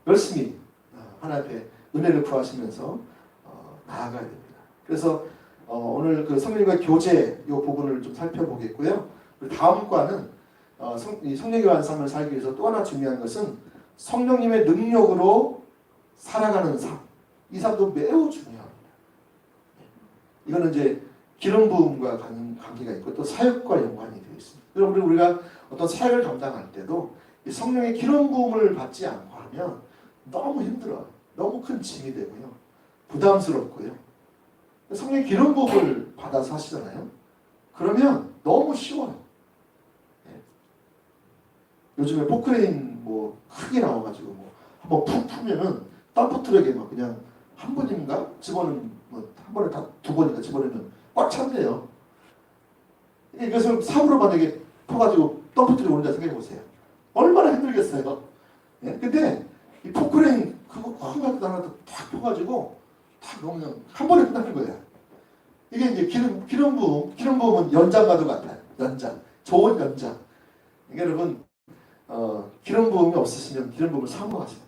S1: 열심히 하나님 앞에 은혜를 구하시면서 나아가야 됩니다. 그래서 오늘 그 성령과 교제 이 부분을 좀 살펴보겠고요. 다음 과는 성령의 삶을 살기 위해서 또 하나 중요한 것은 성령님의 능력으로 살아가는 삶. 이 삶도 매우 중요합니다. 이거는 이제 기름 부음과 관계가 있고 또 사역과 연관이 되어 있습니다. 여러분 우리가 어떤 사역을 감당할 때도 성령의 기름 부음을 받지 않고 하면 너무 힘들어요. 너무 큰 짐이 되고요. 부담스럽고요. 성령의 기름 부음을 받아서 하시잖아요. 그러면 너무 쉬워요. 요즘에 포크레인 뭐 크게 나와가지고 뭐 한번 푹 풀면은 덤프트럭에 막 그냥 한 번인가 집어넣으면 한 번에 다 두 번인가 집어넣으면 꽉 찬대요. 이것을 삽으로 만약에 퍼가지고 덤프트럭에 오는다 생각해 보세요. 얼마나 힘들겠어요. 예? 근데 이 포크레인 그거 큰 것도 하나 탁 퍼가지고 탁 넣으면 한 번에 끝나는 거예요. 이게 이제 기름 부음은 연장과도 같아요. 연장, 좋은 연장. 이게 여러분 기름 부음이 없으시면 기름 부음을 사모하세요.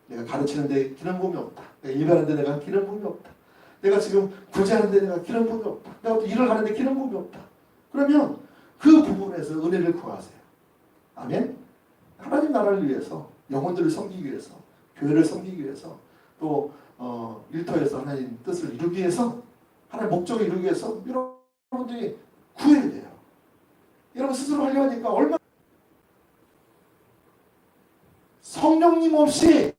S1: 내가 가르치는데 기름 부음이 없다. 내가 예배하는데 내가 기름 부음이 없다. 내가 지금 구제하는데 내가 기름 부음이 없다. 내가 또 일을 하는데 기름 부음이 없다. 그러면 그 부분에서 은혜를 구하세요. 아멘. 하나님 나라를 위해서 영혼들을 섬기기 위해서 교회를 섬기기 위해서 또 일터에서 하나님 뜻을 이루기 위해서 하나님 목적을 이루기 위해서 여러분들이 구해야 돼요. 여러분 스스로 하려 하니까 얼마나 성령님 없이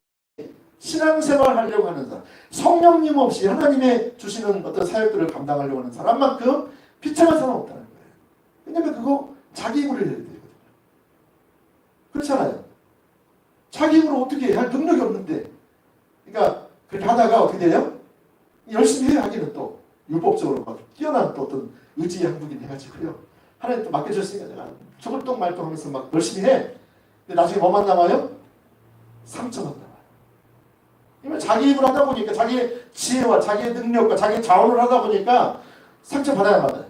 S1: 신앙생활 하려고 하는 사람, 성령님 없이 하나님의 주시는 어떤 사역들을 감당하려고 하는 사람만큼 비참한 사람 없다는 거예요. 왜냐하면 그거 자기 힘으로 해야 되거든요. 그렇잖아요. 자기 힘으로 어떻게 할 능력이 없는데, 그러니까 그렇게 하다가 어떻게 돼요? 열심히 해야 하기는 또 율법적으로 막 뛰어난 또 어떤 의지의 항복이 돼가지고요. 하나님 또 맡겨줬으니까 내가 죽을 똥 말똥 하면서 막 열심히 해. 근데 나중에 뭐만 남아요? 상처만 남아요. 이면 자기 힘을 하다 보니까 자기의 지혜와 자기의 능력과 자기의 자원을 하다 보니까 상처 받아야 받아요.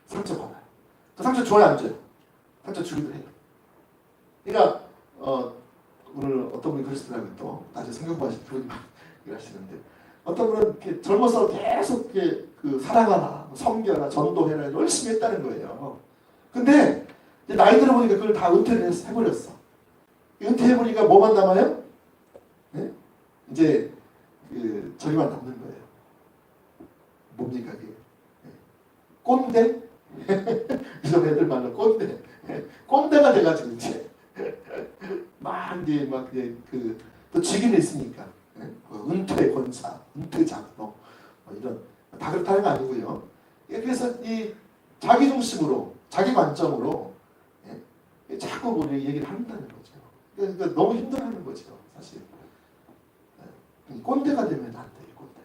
S1: 상처 받아요. 또 상처 줘야 안 줘요. 상처 주기도 해요. 그러니까 오늘 어떤 분이 그러시더라고요. 또 나중에 성경하신 분이 일하시는데 어떤 분은 이렇게 젊어서 계속 이렇게 그 사랑하라, 섬겨라, 전도해라 열심히 했다는 거예요. 근데 이제 나이 들어보니까 그걸 다 은퇴를 해버렸어. 은퇴해보니까 뭐만 남아요? 네? 이제 저기만 남는 거예요. 뭡니까 그게? 꼰대? 요즘 애들 말로 꼰대. 꼰대가 돼가지고 이제 막 이제 막 또 직위는 있으니까 은퇴 권사, 은퇴 장로 이런 다 그렇다는 거 아니고요. 그래서 이 자기 중심으로, 자기 관점으로 자꾸 우리 얘기를 한다는 거죠. 그러니까 너무 힘들어하는 거죠, 사실. 꼰대가 되면 안 돼요, 꼰대.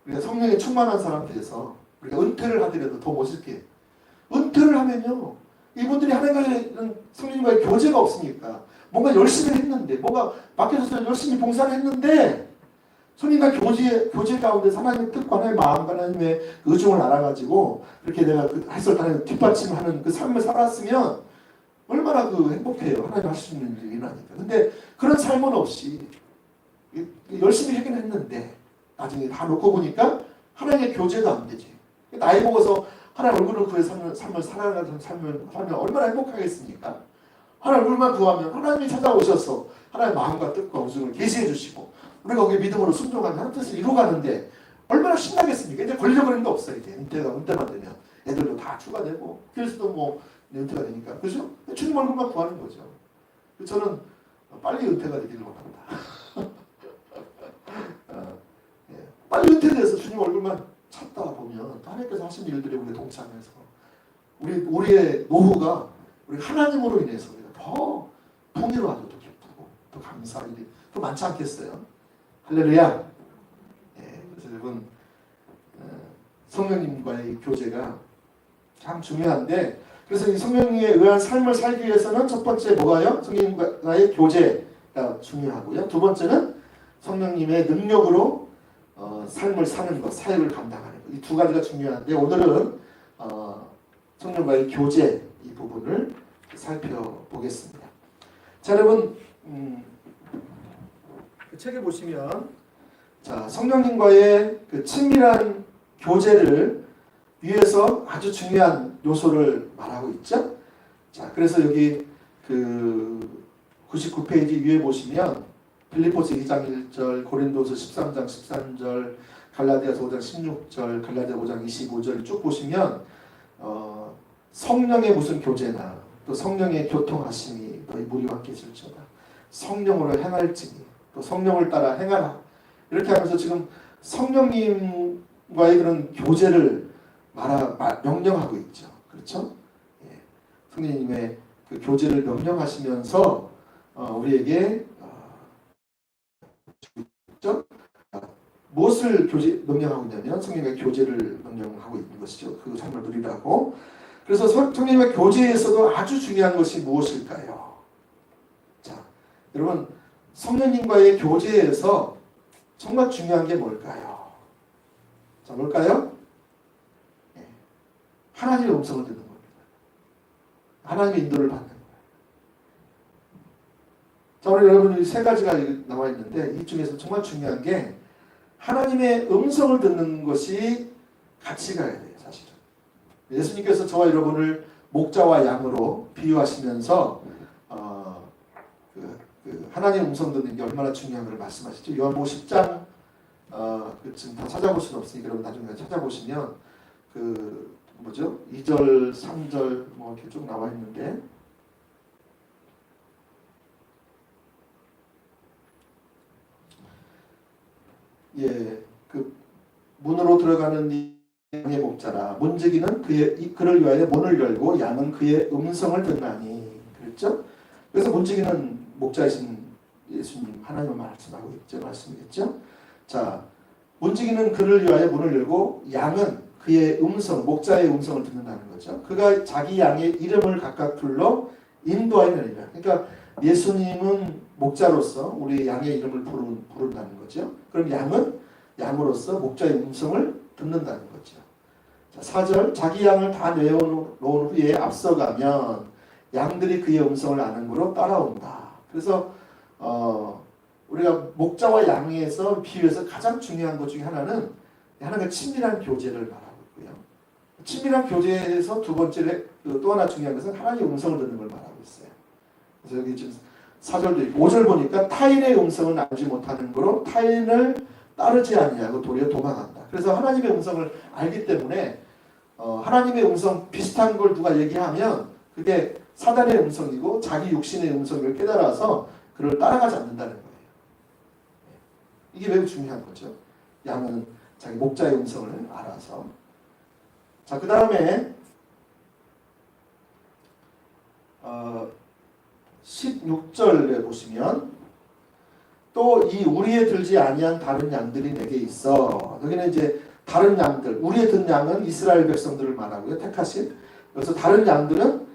S1: 우리가 성령에 충만한 사람들에서 우리가 은퇴를 하더라도 더 멋있게. 은퇴를 하면요, 이분들이 하나님과의 성령과의 교제가 없으니까 뭔가 열심히 했는데, 뭔가 맡겨져서 열심히 봉사를 했는데, 성령과 교제 가운데서 하나님의 뜻과 하나님의 마음과 하나님의 의중을 알아가지고 이렇게 내가 했을 때 뒷받침하는 그 삶을 살았으면 얼마나 행복해요. 하나님 할 수 있는 일이 나니까. 근데 그런 삶은 없이 열심히 하긴 했는데 나중에 다 놓고 보니까 하나님의 교제가 안 되지. 나이 먹어서 하나님 얼굴을 구해 삶을 살아가는 삶을 하면 얼마나 행복하겠습니까? 하나님 얼굴만 구하면 하나님이 찾아오셔서 하나님의 마음과 뜻과 의중을 계시해 주시고 우리가 거기에 믿음으로 순종하면 하나님 뜻을 이루어가는데 얼마나 신나겠습니까? 이제 걸리려고 하는 게 없어요. 이제 은퇴만 되면 애들도 다 추가되고 교회에서도 뭐 은퇴가 되니까. 그죠? 주님 얼굴만 구하는 거죠. 저는 빨리 은퇴가 되기를 원합니다. 빨리 은퇴돼서 주님 얼굴만 찾다 보면 하나님께서 하신 일들에 우리 동참해서 우리의 노후가 우리 하나님으로 인해서 우리가 더 풍요로워도 더 기쁘고 더 감사할 일이 더 많지 않겠어요? 할렐루야. 그래서 여러분 성령님과의 교제가 참 중요한데, 그래서 이 성령님에 의한 삶을 살기 위해서는 첫 번째 뭐가요? 성령님과의 교제가 중요하고요. 두 번째는 성령님의 능력으로 삶을 사는 것, 사역을 감당하는 것. 이 두 가지가 중요한데 오늘은 성령과의 교제 이 부분을 살펴보겠습니다. 자, 여러분 그 책에 보시면 자, 성령님과의 그 친밀한 교제를 위해서 아주 중요한 요소를 말하고 있죠. 자, 그래서 여기 그 99페이지 위에 보시면 빌립보서 2장 1절, 고린도서 13장 13절, 갈라디아서 5장 16절, 갈라디아 5장 25절 쭉 보시면 성령의 무슨 교제나 또 성령의 교통하심이 너희 무리와 함께 있을지어다. 성령으로 행할지니 또 성령을 따라 행하라. 이렇게 하면서 지금 성령님과의 그런 교제를 명령하고 있죠. 그렇죠? 예. 성령님의 그 교제를 명령하시면서 우리에게 무엇을 명령하고 있냐면 성령의 교제를 명령하고 있는 것이죠. 그 삶을 누리라고. 그래서 성령님의 교제에서도 아주 중요한 것이 무엇일까요? 자, 여러분 성령님과의 교제에서 정말 중요한 게 뭘까요? 자, 뭘까요? 네. 하나님의 음성을 듣는 겁니다. 하나님의 인도를 받는 거예요. 자, 우리 여러분 세 가지가 나와 있는데 이 중에서 정말 중요한 게 하나님의 음성을 듣는 것이 같이 가야 돼요, 사실은. 예수님께서 저와 여러분을 목자와 양으로 비유하시면서 하나님의 음성 듣는 게 얼마나 중요한 걸 말씀하시죠. 요한복음 10장 지금 다 찾아볼 수는 없으니까 여러분 나중에 찾아보시면 그 뭐죠? 2절, 3절 뭐 이렇게 쭉 나와 있는데 예, 그 문으로 들어가는 양의 목자라 문지기는 그를 위하여 문을 열고 양은 그의 음성을 듣나니. 그랬죠? 그래서 문지기는 목자이신 예수님 하나님을 말씀이겠죠. 자, 문지기는 그를 위하여 문을 열고 양은 그의 목자의 음성을 듣는다는 거죠. 그가 자기 양의 이름을 각각 불러 인도하느니라. 그러니까 예수님은 목자로서 우리 양의 이름을 부른다는 거죠. 그럼 양은 양으로서 목자의 음성을 듣는다는 거죠. 자, 4절 자기 양을 다 내어놓은 후에 앞서가면 양들이 그의 음성을 아는 거로 따라온다. 그래서 우리가 목자와 양에서 비유해서 가장 중요한 것 중에 하나는 하나님과 친밀한 교제를 말하고 있고요. 친밀한 교제에서 두 번째 또 하나 중요한 것은 하나님의 음성을 듣는 걸 말하고 있어요. 그래서 여기 지금 4절도 있고 5절 보니까 타인의 음성을 알지 못하는 거로 타인을 따르지 아니하고 도리어 도망한다. 그래서 하나님의 음성을 알기 때문에 하나님의 음성 비슷한 걸 누가 얘기하면 그게 사단의 음성이고 자기 육신의 음성을 깨달아서 그를 따라가지 않는다는 거예요. 이게 매우 중요한 거죠. 양은 자기 목자의 음성을 알아서. 자, 그 다음에 16절에 보시면 또 이 우리에 들지 아니한 다른 양들이 내게 있어. 여기는 이제 다른 양들, 우리에 든 양은 이스라엘 백성들을 말하고요. 택하신. 그래서 다른 양들은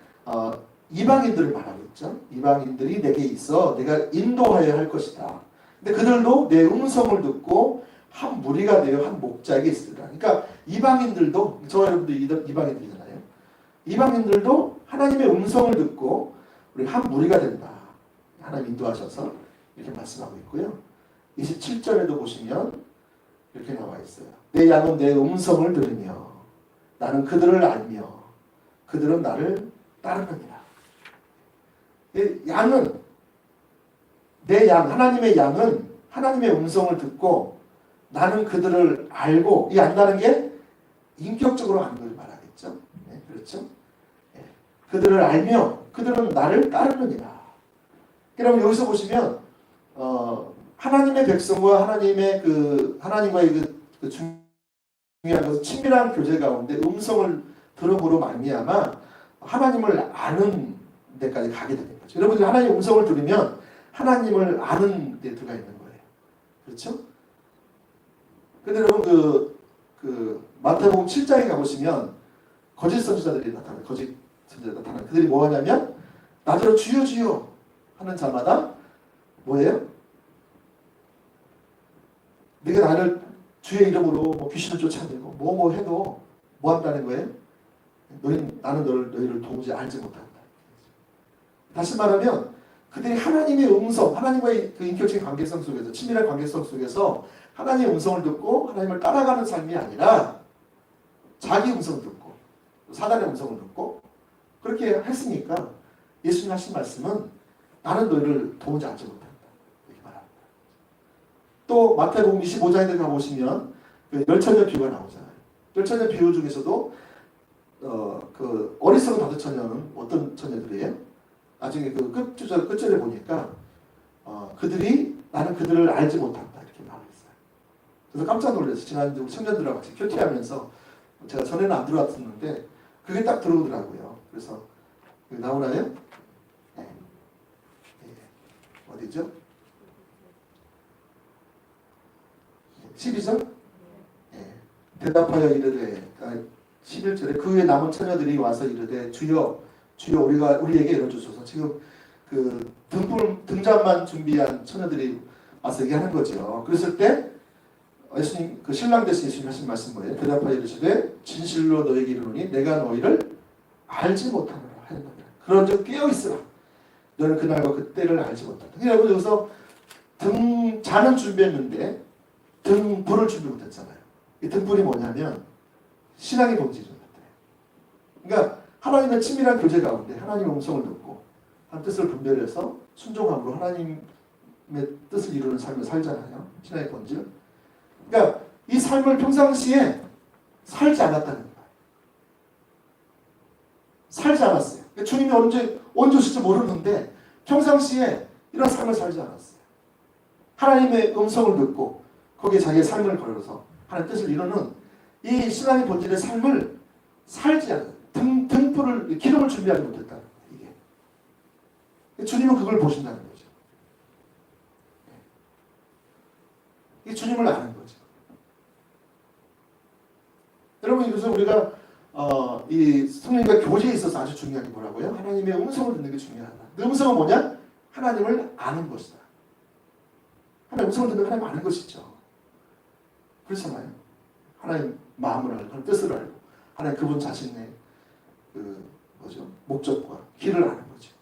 S1: 이방인들을 말하고 있죠. 이방인들이 내게 있어. 내가 인도하여야 할 것이다. 근데 그들도 내 음성을 듣고 한 무리가 되어 한 목자에게 있으리라. 그러니까 이방인들도, 저와 여러분도 이방인들이잖아요. 이방인들도 하나님의 음성을 듣고 우리 한 무리가 된다. 하나님 인도하셔서 이렇게 말씀하고 있고요. 27절에도 보시면 이렇게 나와 있어요. 내 양은 내 음성을 들으며 나는 그들을 알며 그들은 나를 따르느니라. 양은 내 양, 하나님의 양은 하나님의 음성을 듣고 나는 그들을 알고, 이 안다는 게 인격적으로 아는 걸 말하겠죠. 네, 그렇죠? 네. 그들을 알며 그들은 나를 따르느니라. 그러면 여기서 보시면 하나님의 백성과 하나님과의 그 중요한 것은 친밀한 교제 가운데 음성을 들음으로 말미암아 하나님을 아는 데까지 가게 되는 거죠. 여러분들이 하나님의 음성을 들으면 하나님을 아는 데 들어가 있는 거예요. 그렇죠? 근데 여러분 마태복음 7장에 가보시면 거짓 선지자들이 나타나요. 거짓 선지자들이 나타나요. 그들이 뭐 하냐면 나더러 주여 주여 하는 자마다 뭐예요? 네가 나를 주의 이름으로 뭐 귀신을 쫓아내고 뭐 해도 뭐 한다는 거예요? 나는 너희를 도무지 알지 못한다. 다시 말하면 그들이 하나님의 음성, 하나님과의 그 인격적인 관계성 속에서, 친밀한 관계성 속에서 하나님의 음성을 듣고 하나님을 따라가는 삶이 아니라 자기 음성을 듣고 사단의 음성을 듣고 그렇게 했으니까 예수님 하신 말씀은 나는 너희를 도무지 알지 못한다. 이렇게 말합니다. 또 마태복음 25장에 가보시면 그 열처녀 비유가 나오잖아요. 열처녀 비유 중에서도 그 어리석은 다섯 처녀는 어떤 처녀들이에요? 나중에 그 끝절에 보니까 그들이 나는 그들을 알지 못한다 이렇게 말했어요. 그래서 깜짝 놀랐어요. 지난주 청년들하고 같이 큐티하면서 제가 전에는 안 들어왔었는데 그게 딱 들어오더라고요. 그래서 나오나요? 네. 어디죠? 12절? 네. 대답하여 이르되 11절에 그 후에 남은 처녀들이 와서 이르되 주여 우리에게 열어주소서. 지금 그 등잔만 준비한 처녀들이 와서 얘기하는 거죠. 그랬을 때 예수님 그 신랑 대신 예수님 하신 말씀 뭐예요? 대답하여 이르시되 진실로 너에게 이르노니 내가 너희를 알지 못하노라 하였느니라. 그런즉 깨어 있으라. 너는 그날과 그때를 알지 못한다. 여러분 여기서 잔은 준비했는데 등불을 준비 못했잖아요. 이 등불이 뭐냐면 신앙의 본질이었대요. 그러니까 하나님의 친밀한 교제 가운데 하나님의 음성을 듣고 하나님 뜻을 분별해서 순종함으로 하나님의 뜻을 이루는 삶을 살잖아요. 신앙의 본질. 그러니까 이 삶을 평상시에 살지 않았다는 거예요. 살지 않았어요. 그러니까 주님이 언제 오실지 모르는데 평상시에 이런 삶을 살지 않았어요. 하나님의 음성을 듣고 거기에 자기의 삶을 걸어서 하나님의 뜻을 이루는 이 신앙의 본질의 삶을 살지 않아요. 등불을 기름을 준비하지 못했다. 이게 주님은 그걸 보신다는 거죠. 이게 주님을 아는 거죠. 여러분 그래서 우리가 이 성령과 교제에 있어서 아주 중요한 게 뭐라고요? 하나님의 음성을 듣는 게 중요하다. 그 음성은 뭐냐? 하나님을 아는 것이다. 하나님 음성을 듣는 하나님 아는 것이죠. 그렇잖아요. 하나님 마음을 알고 하나님 뜻을 알고 하나님 그분 자신의 목적과 길을 아는 거죠.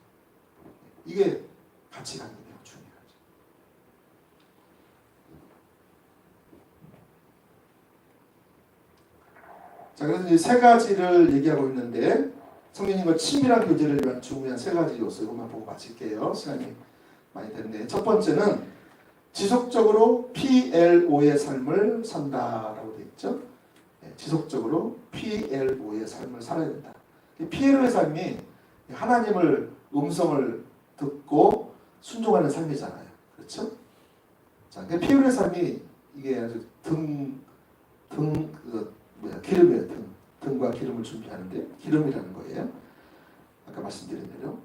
S1: 이게 가치관이 매우 중요하죠. 자, 그래서 이제 세 가지를 얘기하고 있는데 성령님과 친밀한 교제를 위한 중요한 세 가지 요소 이것만 보고 마칠게요. 시간이 많이 됐네. 첫 번째는 지속적으로 PLO의 삶을 산다라고 되어 있죠. 네, 지속적으로 PLO의 삶을 살아야 된다. PLO의 삶이 하나님을 음성을 듣고 순종하는 삶이잖아요. 그렇죠? 자, PLO의 삶이 이게 아주 기름이에요. 등과 기름을 준비하는데 기름이라는 거예요. 아까 말씀드린 대로.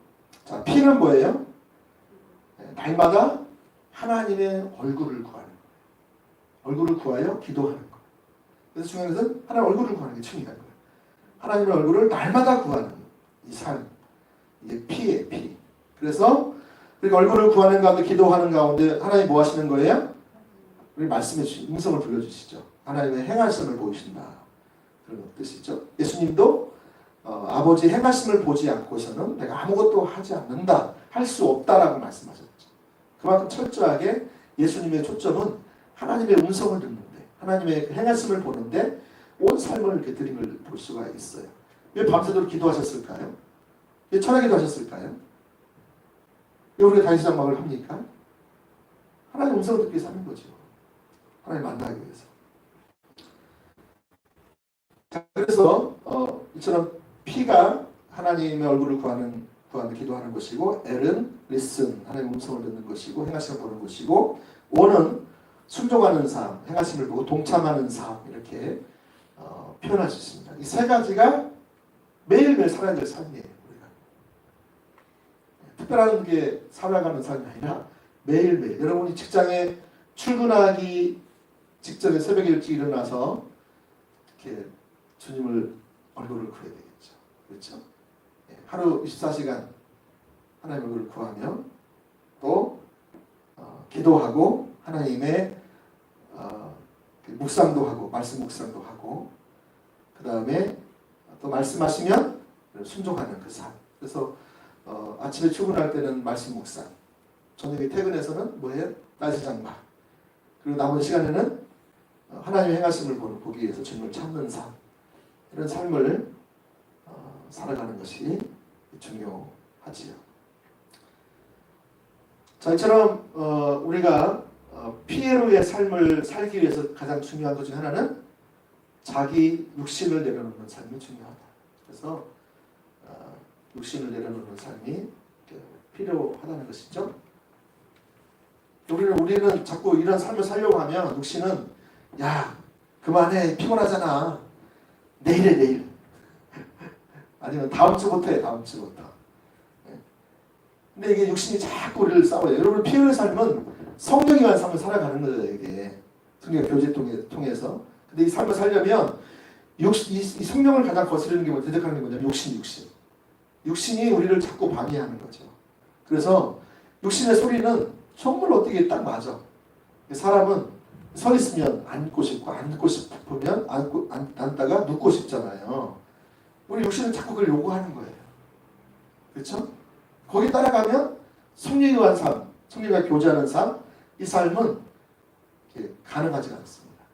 S1: 자, P는 뭐예요? 네, 날마다 하나님의 얼굴을 구하는 거예요. 얼굴을 구하여 기도하는 거예요. 그래서 중요한 것은 하나님의 얼굴을 구하는 게 중요한 거예요. 하나님의 얼굴을 날마다 구하는 이 삶. 이게 P예요, P. 그래서 그러니까 얼굴을 구하는 가운데 기도하는 가운데 하나님이 뭐 하시는 거예요? 우리 말씀해 주신 음성을 불러주시죠. 하나님의 행하심을 보이신다. 그런 뜻이죠. 예수님도 아버지 행하심을 보지 않고서는 내가 아무것도 하지 않는다. 할 수 없다라고 말씀하셨죠. 그만큼 철저하게 예수님의 초점은 하나님의 음성을 듣는데 하나님의 행하심을 보는데 온 삶을 이렇게 드림을 볼 수가 있어요. 왜 밤새도록 기도하셨을까요? 왜 철야 기도하셨을까요? 왜 우리가 다윗의 장막을 합니까? 하나님의 음성을 듣기 위해서 하는 거죠. 하나님 만나기 위해서. 자, 그래서 이처럼 P가 하나님의 얼굴을 구하는 기도하는 것이고 L은 listen 하나님의 음성을 듣는 것이고 행하심을 보는 것이고 O는 순종하는 삶, 행하심을 보고 동참하는 삶 이렇게 표현할 수 있습니다. 이 세 가지가 매일매일 살아야 될 삶이에요. 우리가 특별한 게 살아가는 삶이 아니라 매일매일 여러분이 직장에 출근하기 직전에 새벽에 일찍 일어나서 이렇게 주님을 얼굴을 구해야 되겠죠. 그렇죠? 하루 24시간 하나님의 얼굴을 구하며 또 기도하고 하나님의 묵상도 하고 말씀 묵상도 하고 그 다음에 또 말씀하시면 순종하는 그 삶. 그래서 아침에 출근할 때는 말씀 묵상, 저녁에 퇴근해서는 뭐예요? 날씨 장마. 그리고 남은 시간에는 하나님의 행하심을 보기 위해서 주님을 찾는 삶. 이런 삶을 살아가는 것이 중요하지요. 자, 이처럼 우리가 피에로의 삶을 살기 위해서 가장 중요한 것 중 하나는 자기 육신을 내려놓는 삶이 중요하다. 그래서 육신을 내려놓는 삶이 필요하다는 것이죠. 우리는 자꾸 이런 삶을 살려고 하면 육신은 야 그만해 피곤하잖아 내일에 내일 아니면 다음 주부터 해 다음 주부터. 근데 이게 육신이 자꾸 우리를 싸워요. 여러분 피해의 삶은 성령이 한 삶을 살아가는 거예요. 이게 성령 교제 통해서. 근데 이 삶을 살려면 이 성령을 가장 거스르는 게 뭐냐, 대적하는 게 뭐냐면 육신이 우리를 자꾸 방해하는 거죠. 그래서 육신의 소리는 정말 어떻게 딱 맞아. 사람은 서 있으면 앉고 싶고 앉고 싶으면 앉다가 눕고 싶잖아요. 우리 육신은 자꾸 그걸 요구하는 거예요. 그렇죠? 거기 따라가면 성령에 의한 삶, 성령과 교제하는 삶, 이 삶은 가능하지 않습니다.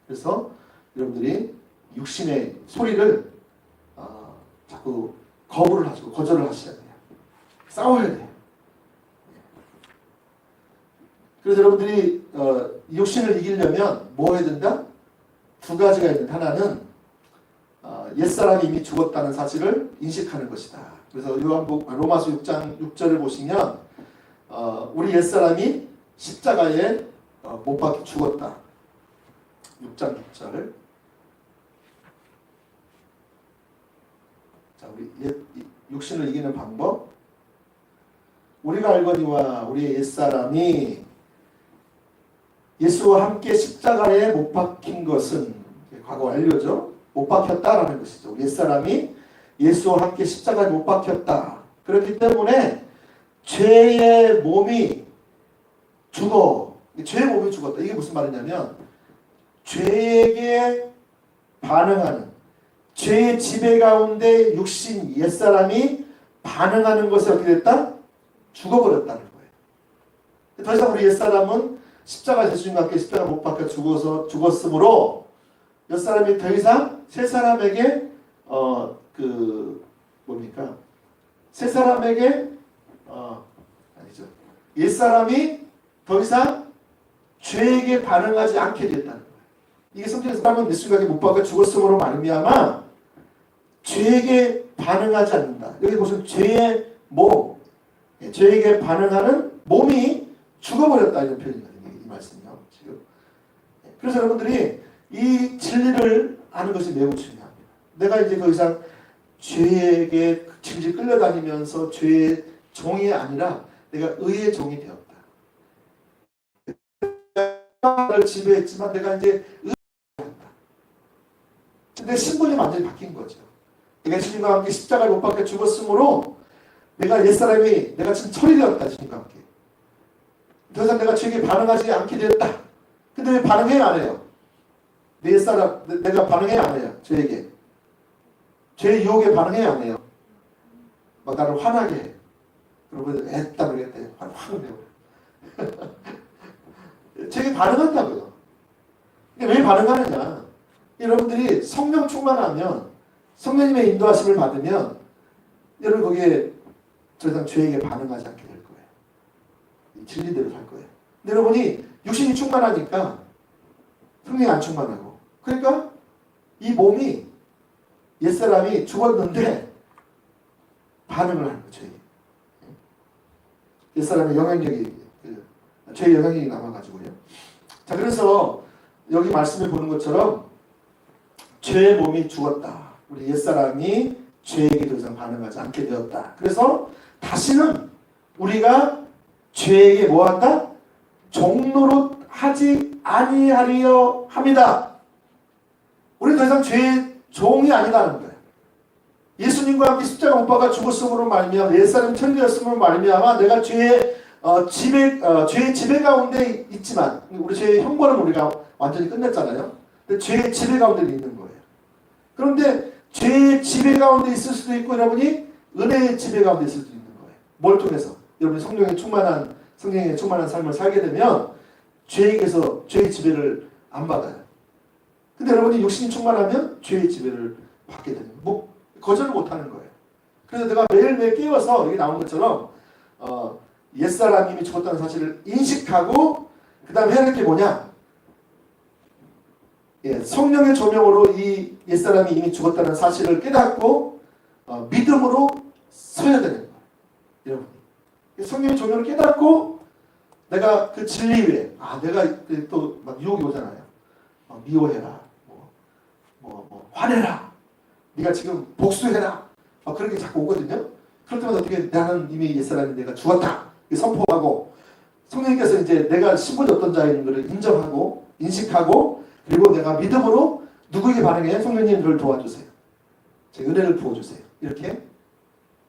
S1: 그래서 여러분들이 육신의 소리를 자꾸 거부를 하시고 거절을 하셔야 돼요. 싸워야 돼요. 그래서 여러분들이 육신을 이기려면 뭐 해야 된다? 두 가지가 있는데 하나는 옛사람이 이미 죽었다는 사실을 인식하는 것이다. 그래서 로마서 6장 6절을 보시면 우리 옛사람이 십자가에 못 박혀 죽었다. 6장 6절. 자, 우리 육신을 이기는 방법. 우리가 알거니와 우리의 옛사람이 예수와 함께 십자가에 못 박힌 것은 과거 완료죠. 못 박혔다라는 것이죠. 옛사람이 예수와 함께 십자가에 못 박혔다. 그렇기 때문에 죄의 몸이 죽어. 죄의 몸이 죽었다. 이게 무슨 말이냐면 죄에게 반응하는 죄의 지배 가운데 육신 옛사람이 반응하는 것이 어떻게 됐다? 죽어버렸다는 거예요. 더 이상 우리 옛사람은 십자가 예수님과 함께 십자가 못 박혀 죽었으므로 옛사람이 더 이상 새 사람에게 새 사람에게 아니죠. 옛사람이 더 이상 죄에게 반응하지 않게 됐다는 거예요. 이게 성경에서 사람은 예수님과 함께 못 박혀 죽었으므로 말미암아 죄에게 반응하지 않는다. 여기 무슨 죄의 몸, 죄에게 반응하는 몸이 죽어버렸다 이런 표현이거든요. 이 말씀이요. 지금. 그래서 여러분들이 이 진리를 아는 것이 매우 중요합니다. 내가 이제 더 이상 죄에게 질질 끌려다니면서 죄의 종이 아니라 내가 의의 종이 되었다. 나를 지배했지만 내가 이제 의의 종이 되었다. 내 신분이 완전히 바뀐 거죠. 내가 주님과 함께 십자가에 못 박혀 죽었으므로 내가 옛사람이 내가 지금 처리되었다. 주님과 함께. 더 이상 내가 죄에게 반응하지 않게 됐다. 근데 왜 반응해요 안 해요? 내 옛사람 내가 반응해요 안 해요? 죄에게. 죄의 유혹에 반응해요 안 해요? 막 나를 화나게 해. 그러면 애따 그러겠다. 확 내요. 죄에게 반응한다고요. 왜 반응하느냐? 여러분들이 성령 충만하면 성령님의 인도하심을 받으면 여러분 거기에 더 이상 죄에게 반응하지 않게 될 거예요. 진리대로 살 거예요. 근데 여러분이 육신이 충만하니까 성령이 안 충만하고 그러니까 이 몸이 옛사람이 죽었는데 반응을 하는 거예요. 죄에. 옛사람의 영향력이 죄의 영향력이 남아가지고요. 자 그래서 여기 말씀을 보는 것처럼 죄의 몸이 죽었다. 우리 옛사람이 죄에게 더 이상 반응하지 않게 되었다. 그래서 다시는 우리가 죄에게 뭐한다? 종노릇 하지 아니하리여 합니다. 우리 더 이상 죄의 종이 아니라는 거예요. 예수님과 함께 십자가 못 박아 죽었음으로 말미암아 옛사람이 천리였음으로 말미암아 내가 죄의 지배 가운데 있지만 우리 죄의 형벌은 우리가 완전히 끝냈잖아요. 근데 죄의 지배 가운데 있는 거예요. 그런데 죄의 지배 가운데 있을 수도 있고 여러분이 은혜의 지배 가운데 있을 수도 있는 거예요. 뭘 통해서? 여러분이 성령에 충만한 삶을 살게 되면 죄에게서 죄의 지배를 안 받아요. 근데 여러분이 육신이 충만하면 죄의 지배를 받게 되는 거예요. 거절을 못하는 거예요. 그래서 내가 매일매일 깨워서 여기 나온 것처럼 옛사람이 이미 죽었다는 사실을 인식하고 그 다음에 해야 할 게 뭐냐? 성령의 조명으로 이 옛사람이 이미 죽었다는 사실을 깨닫고 믿음으로 서야 되는 거예요. 여러분, 성령의 조명을 깨닫고 내가 그 진리 위에 내가 또 막 유혹이 오잖아요. 미워해라, 화내라, 네가 지금 복수해라, 그렇게 자꾸 오거든요. 그럴 때마다 어떻게 나는 이미 옛사람이 내가 죽었다 선포하고 성령님께서 이제 내가 신분이 어떤 자인 것을 인정하고 인식하고 그리고 내가 믿음으로 누구에게 반응해? 성령님 저를 도와주세요. 제 은혜를 부어주세요. 이렇게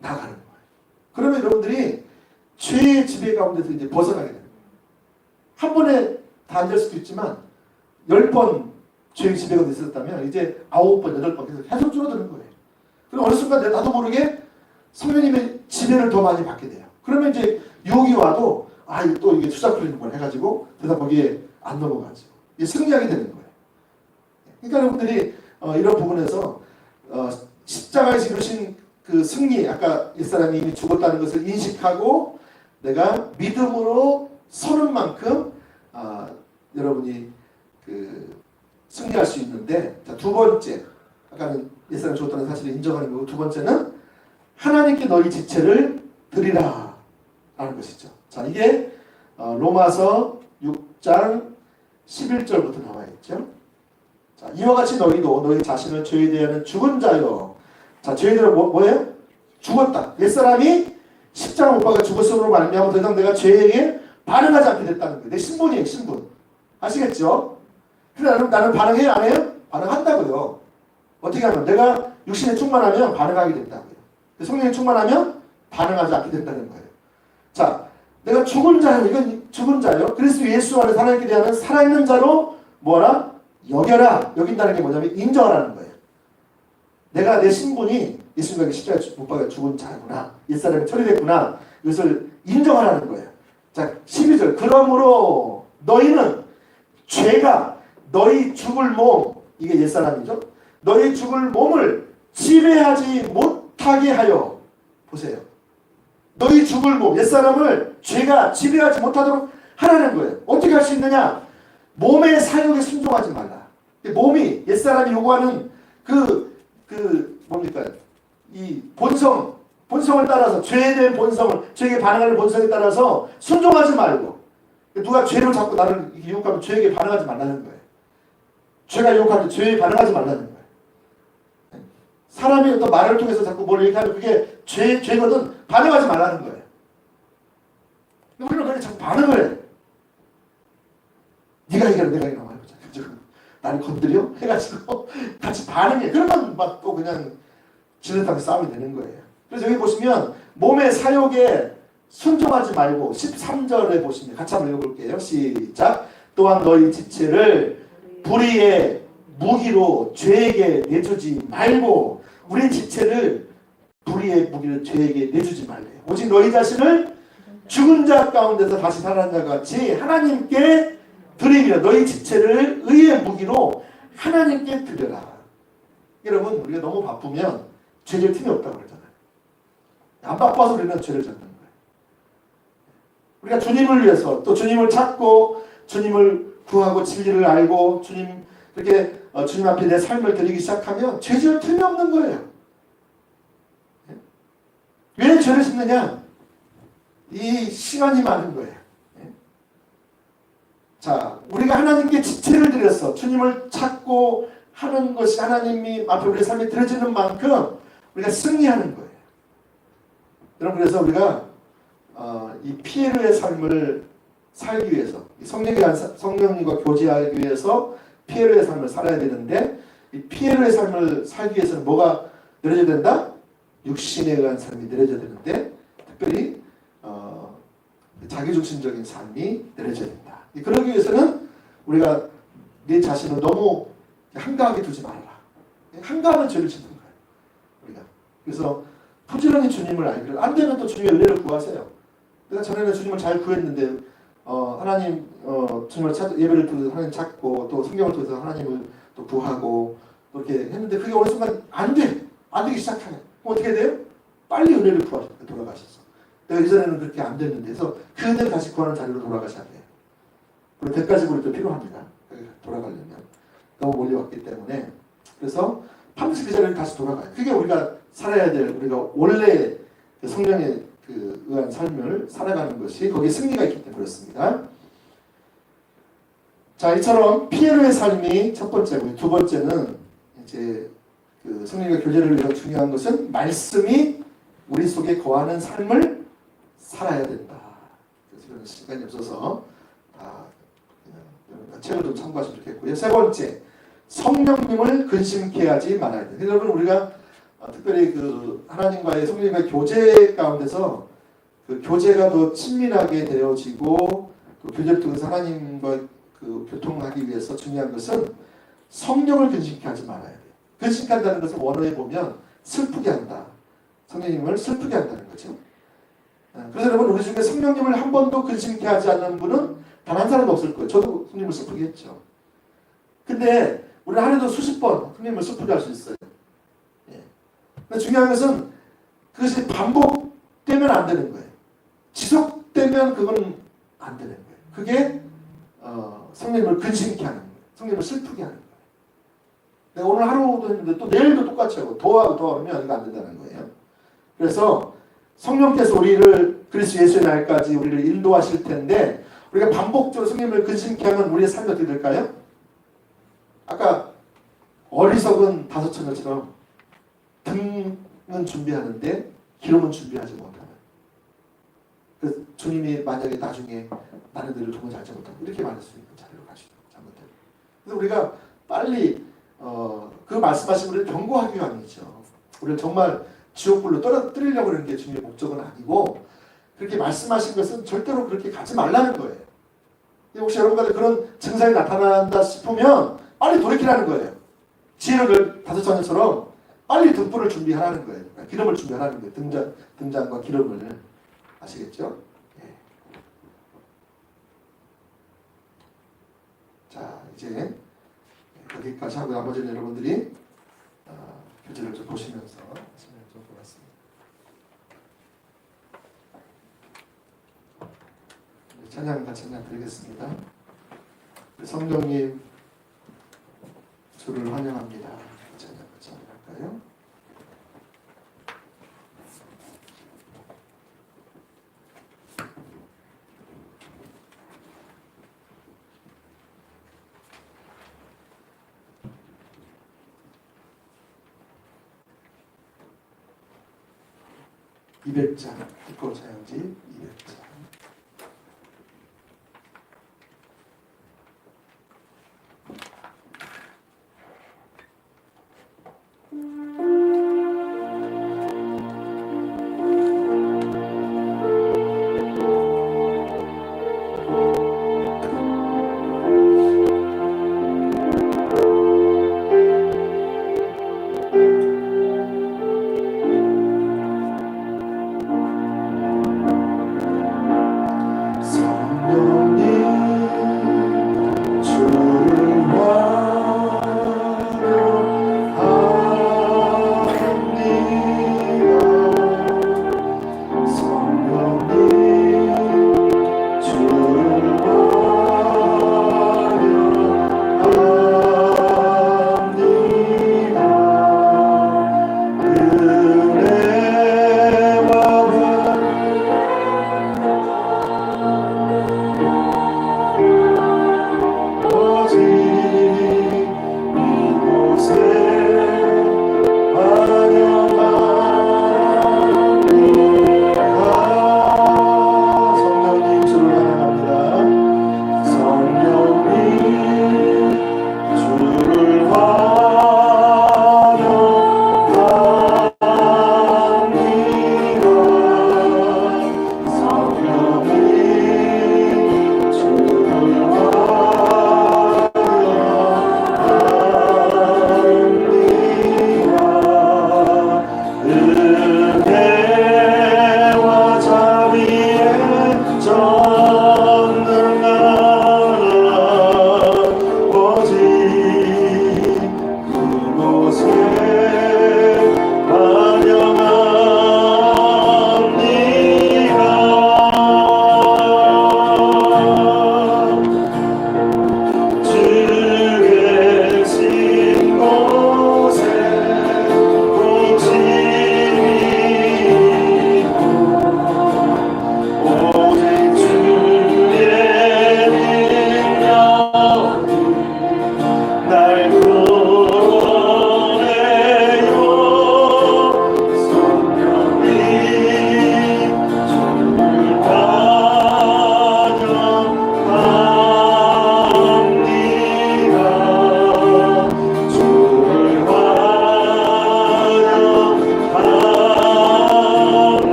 S1: 나가는 거예요. 그러면 여러분들이 죄의 지배 가운데서 이제 벗어나게 됩니다. 한 번에 다 안 될 수도 있지만 10번 죄의 지배가 있었다면 이제 9번, 8번 계속 줄어드는 거예요. 그럼 어느 순간 나도 모르게 성령님의 지배를 더 많이 받게 돼요. 그러면 이제 유혹이 와도 또 이게 투자 풀리는 걸 해가지고 그러다 거기에 안 넘어가죠. 이게 승리하게 되는 거예요. 그러니까 여러분들이 이런 부분에서 십자가에서 이루신 그 승리, 아까 옛사람이 이미 죽었다는 것을 인식하고 내가 믿음으로 서는 만큼 여러분이 그 승리할 수 있는데, 자, 두 번째, 아까는 옛사람이 죽었다는 사실을 인정하는 거고, 두 번째는 하나님께 너희 지체를 드리라 라는 것이죠. 자, 이게 로마서 6장 11절부터 나와 있죠. 자, 이와 같이 너희도 너희 자신을 죄에 대하는 죽은 자요. 자, 죄에 대하여 뭐예요? 죽었다. 옛사람이 십자가 못 박아 죽었음으로 말미암아 더 이상 내가 죄에게 반응하지 않게 됐다는 거예요. 내 신분이에요, 신분. 아시겠죠? 그래, 나는 반응해요, 안 해요? 반응한다고요. 어떻게 하면? 내가 육신에 충만하면 반응하게 된다고요. 성령에 충만하면 반응하지 않게 된다는 거예요. 자, 내가 죽은 자요. 이건 죽은 자요. 그리스도 예수 안에 하나님께 대하는 살아있는 자로 뭐라? 여겨라. 여긴다는 게 뭐냐면 인정하라는 거예요. 내가 내 신분이 예수님과 십자가에 못 박아 죽은 자구나. 옛사람이 처리됐구나. 이것을 인정하라는 거예요. 자, 12절. 그러므로 너희는 죄가 너희 죽을 몸, 이게 옛사람이죠. 너희 죽을 몸을 지배하지 못하게 하여. 보세요. 너희 죽을 몸, 옛사람을 죄가 지배하지 못하도록 하라는 거예요. 어떻게 할 수 있느냐? 몸의 사욕에 순종하지 말라. 몸이 옛사람이 요구하는 뭡니까? 이 본성을 따라서, 죄에 대한 본성을, 죄에게 반응하는 본성에 따라서 순종하지 말고, 누가 죄를 자꾸 나를 유혹하면 죄에게 반응하지 말라는 거예요. 죄가 유혹할 때 죄에 반응하지 말라는 거예요. 사람이 어떤 말을 통해서 자꾸 뭘 얘기하면 그게 죄거든 반응하지 말라는 거예요. 우리는 그냥 자꾸 반응을 해. 네가 얘기하면 내가 얘기하면 해보자. 나를 건드려? 해가지고 같이 반응해. 그러면 막 또 그냥 지렛대로 싸움이 되는 거예요. 그래서 여기 보시면 몸의 사욕에 순종하지 말고 13절에 보시면 같이 한번 읽어볼게요. 시작. 또한 너희 지체를 불의의 무기로 죄에게 내주지 말고, 우리 지체를 불의의 무기로 죄에게 내주지 말래요. 오직 너희 자신을 죽은 자 가운데서 다시 살아난 자 같이 하나님께 드리며 너희 지체를 의의 무기로 하나님께 드려라. 여러분, 우리가 너무 바쁘면 죄질 틈이 없다고 그러잖아요. 안 바빠서 우리는 죄를 짓는 거예요. 우리가 주님을 위해서 또 주님을 찾고 주님을 구하고 진리를 알고 주님 이렇게 주님 앞에 내 삶을 드리기 시작하면 죄질 틈이 없는 거예요. 왜 죄를 짓느냐? 이 시간이 많은 거예요. 자, 우리가 하나님께 지체를 드렸어. 주님을 찾고 하는 것이 하나님이 앞에 우리의 삶에 들어지는 만큼 우리가 승리하는 거예요. 여러분, 그래서 우리가 이 피에르의 삶을 살기 위해서, 성령님과 교제하기 위해서 피에르의 삶을 살아야 되는데, 이 피에르의 삶을 살기 위해서는 뭐가 내려져야 된다? 육신에 의한 삶이 내려져야 되는데, 특별히 자기중심적인 삶이 내려져야 된다. 그러기 위해서는 우리가 내 자신을 너무 한가하게 두지 말아라. 한가하면 죄를 짓는 거예요, 우리가. 그래서 부지런히 주님을 알기를, 안 되면 또 주님의 은혜를 구하세요. 내가 전에는 주님을 잘 구했는데 하나님 주님을 예배를 통해서 하나님 찾고 또 성경을 통해서 하나님을 또 구하고 또 이렇게 했는데 그게 어느 순간 안 되기 시작하네. 그럼 어떻게 돼요? 빨리 은혜를 구하셔서 돌아가셔서. 내가 이전에는 그렇게 안 됐는데, 그래서 그 은혜를 다시 구하는 자리로 돌아가셔야 돼요. 그리고 대가지 우리도 필요합니다. 돌아가려면 너무 몰려왔기 때문에. 그래서 반드시 그 자리를 다시 돌아가요. 그게 우리가 살아야 될, 우리가 원래 성령의 의한 삶을 살아가는 것이, 거기에 승리가 있기 때문에 그렇습니다. 자, 이처럼 피에르의 삶이 첫 번째고, 두 번째는 이제 성령과 교제를 위해서 중요한 것은 말씀이 우리 속에 거하는 삶을 살아야 된다. 그래서 이런 시간이 없어서 그냥 책을 좀 참고하시면 좋겠고요. 세 번째, 성령님을 근심케 하지 말아야 돼요. 여러분, 우리가 특별히 하나님과의 성령과의 교제 가운데서 그 교제가 더 친밀하게 되어지고, 또 교제를 통해서 하나님과 교통하기 위해서 중요한 것은 성령을 근심케 하지 말아야 돼요. 근심케 한다는 것은 원어에 보면 슬프게 한다. 성령님을 슬프게 한다는 거죠. 그래서 여러분, 우리 중에 성령님을 한 번도 근심케 하지 않는 분은 단 한 사람도 없을 거예요. 저도 성령님을 슬프게 했죠. 근데 우리는 하루에도 수십 번 성령님을 슬프게 할 수 있어요. 근데 중요한 것은 그것이 반복되면 안 되는 거예요. 지속되면 그건 안 되는 거예요. 그게 성령님을 근심케 하는 거예요. 성령님을 슬프게 하는 거예요. 내가 오늘 하루도 했는데 또 내일도 똑같이 하고 더 하면 이거 안 된다는 거예요. 그래서 성령께서 우리를 그리스도 예수의 날까지 우리를 인도하실 텐데, 우리가 반복적으로 성령님을 근심케 하면 우리의 삶이 어떻게 될까요? 아까 어리석은 다섯 처녀처럼 등은 준비하는데 기름은 준비하지 못하는. 그래서 주님이 만약에 나중에 나는 너를 도무지 알지 못하고 이렇게 말할 수 있는 자리로 가시죠. 잘못되면. 그래서 우리가 빨리 그 말씀하신 우리를 경고하기 위함이죠. 우리를 정말 지옥불로 떨어뜨리려고 하는 게 주님의 목적은 아니고, 그렇게 말씀하신 것은 절대로 그렇게 가지 말라는 거예요. 혹시 여러분들 그런 증상이 나타난다 싶으면 빨리 돌이키라는 거예요. 지혜를 다섯 처녀처럼 빨리 등불을 준비하라는 거예요. 기름을 준비하라는 거예요. 등잔과 기름을. 아시겠죠? 예. 자, 이제 여기까지 하고 나머지는 여러분들이 교재를 좀 보시면서 하시면 좋을 것 같습니다. 찬양 같이 찬양 드리겠습니다. 성령님, 주를 환영합니다. 찬양 같이 할까요? (200장) 듣고 찬양지 200장.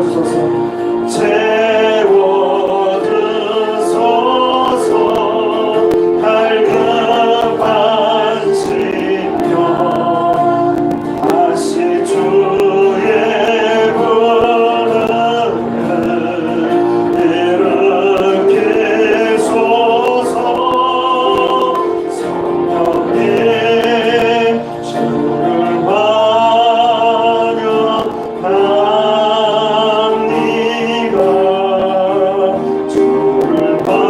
S1: 채워주소서.
S2: 채워주소서. 갈급한 심령 다시 주의 부름을 일으키소서. 성령님 주를 환영합니다. 주를 환영합니다.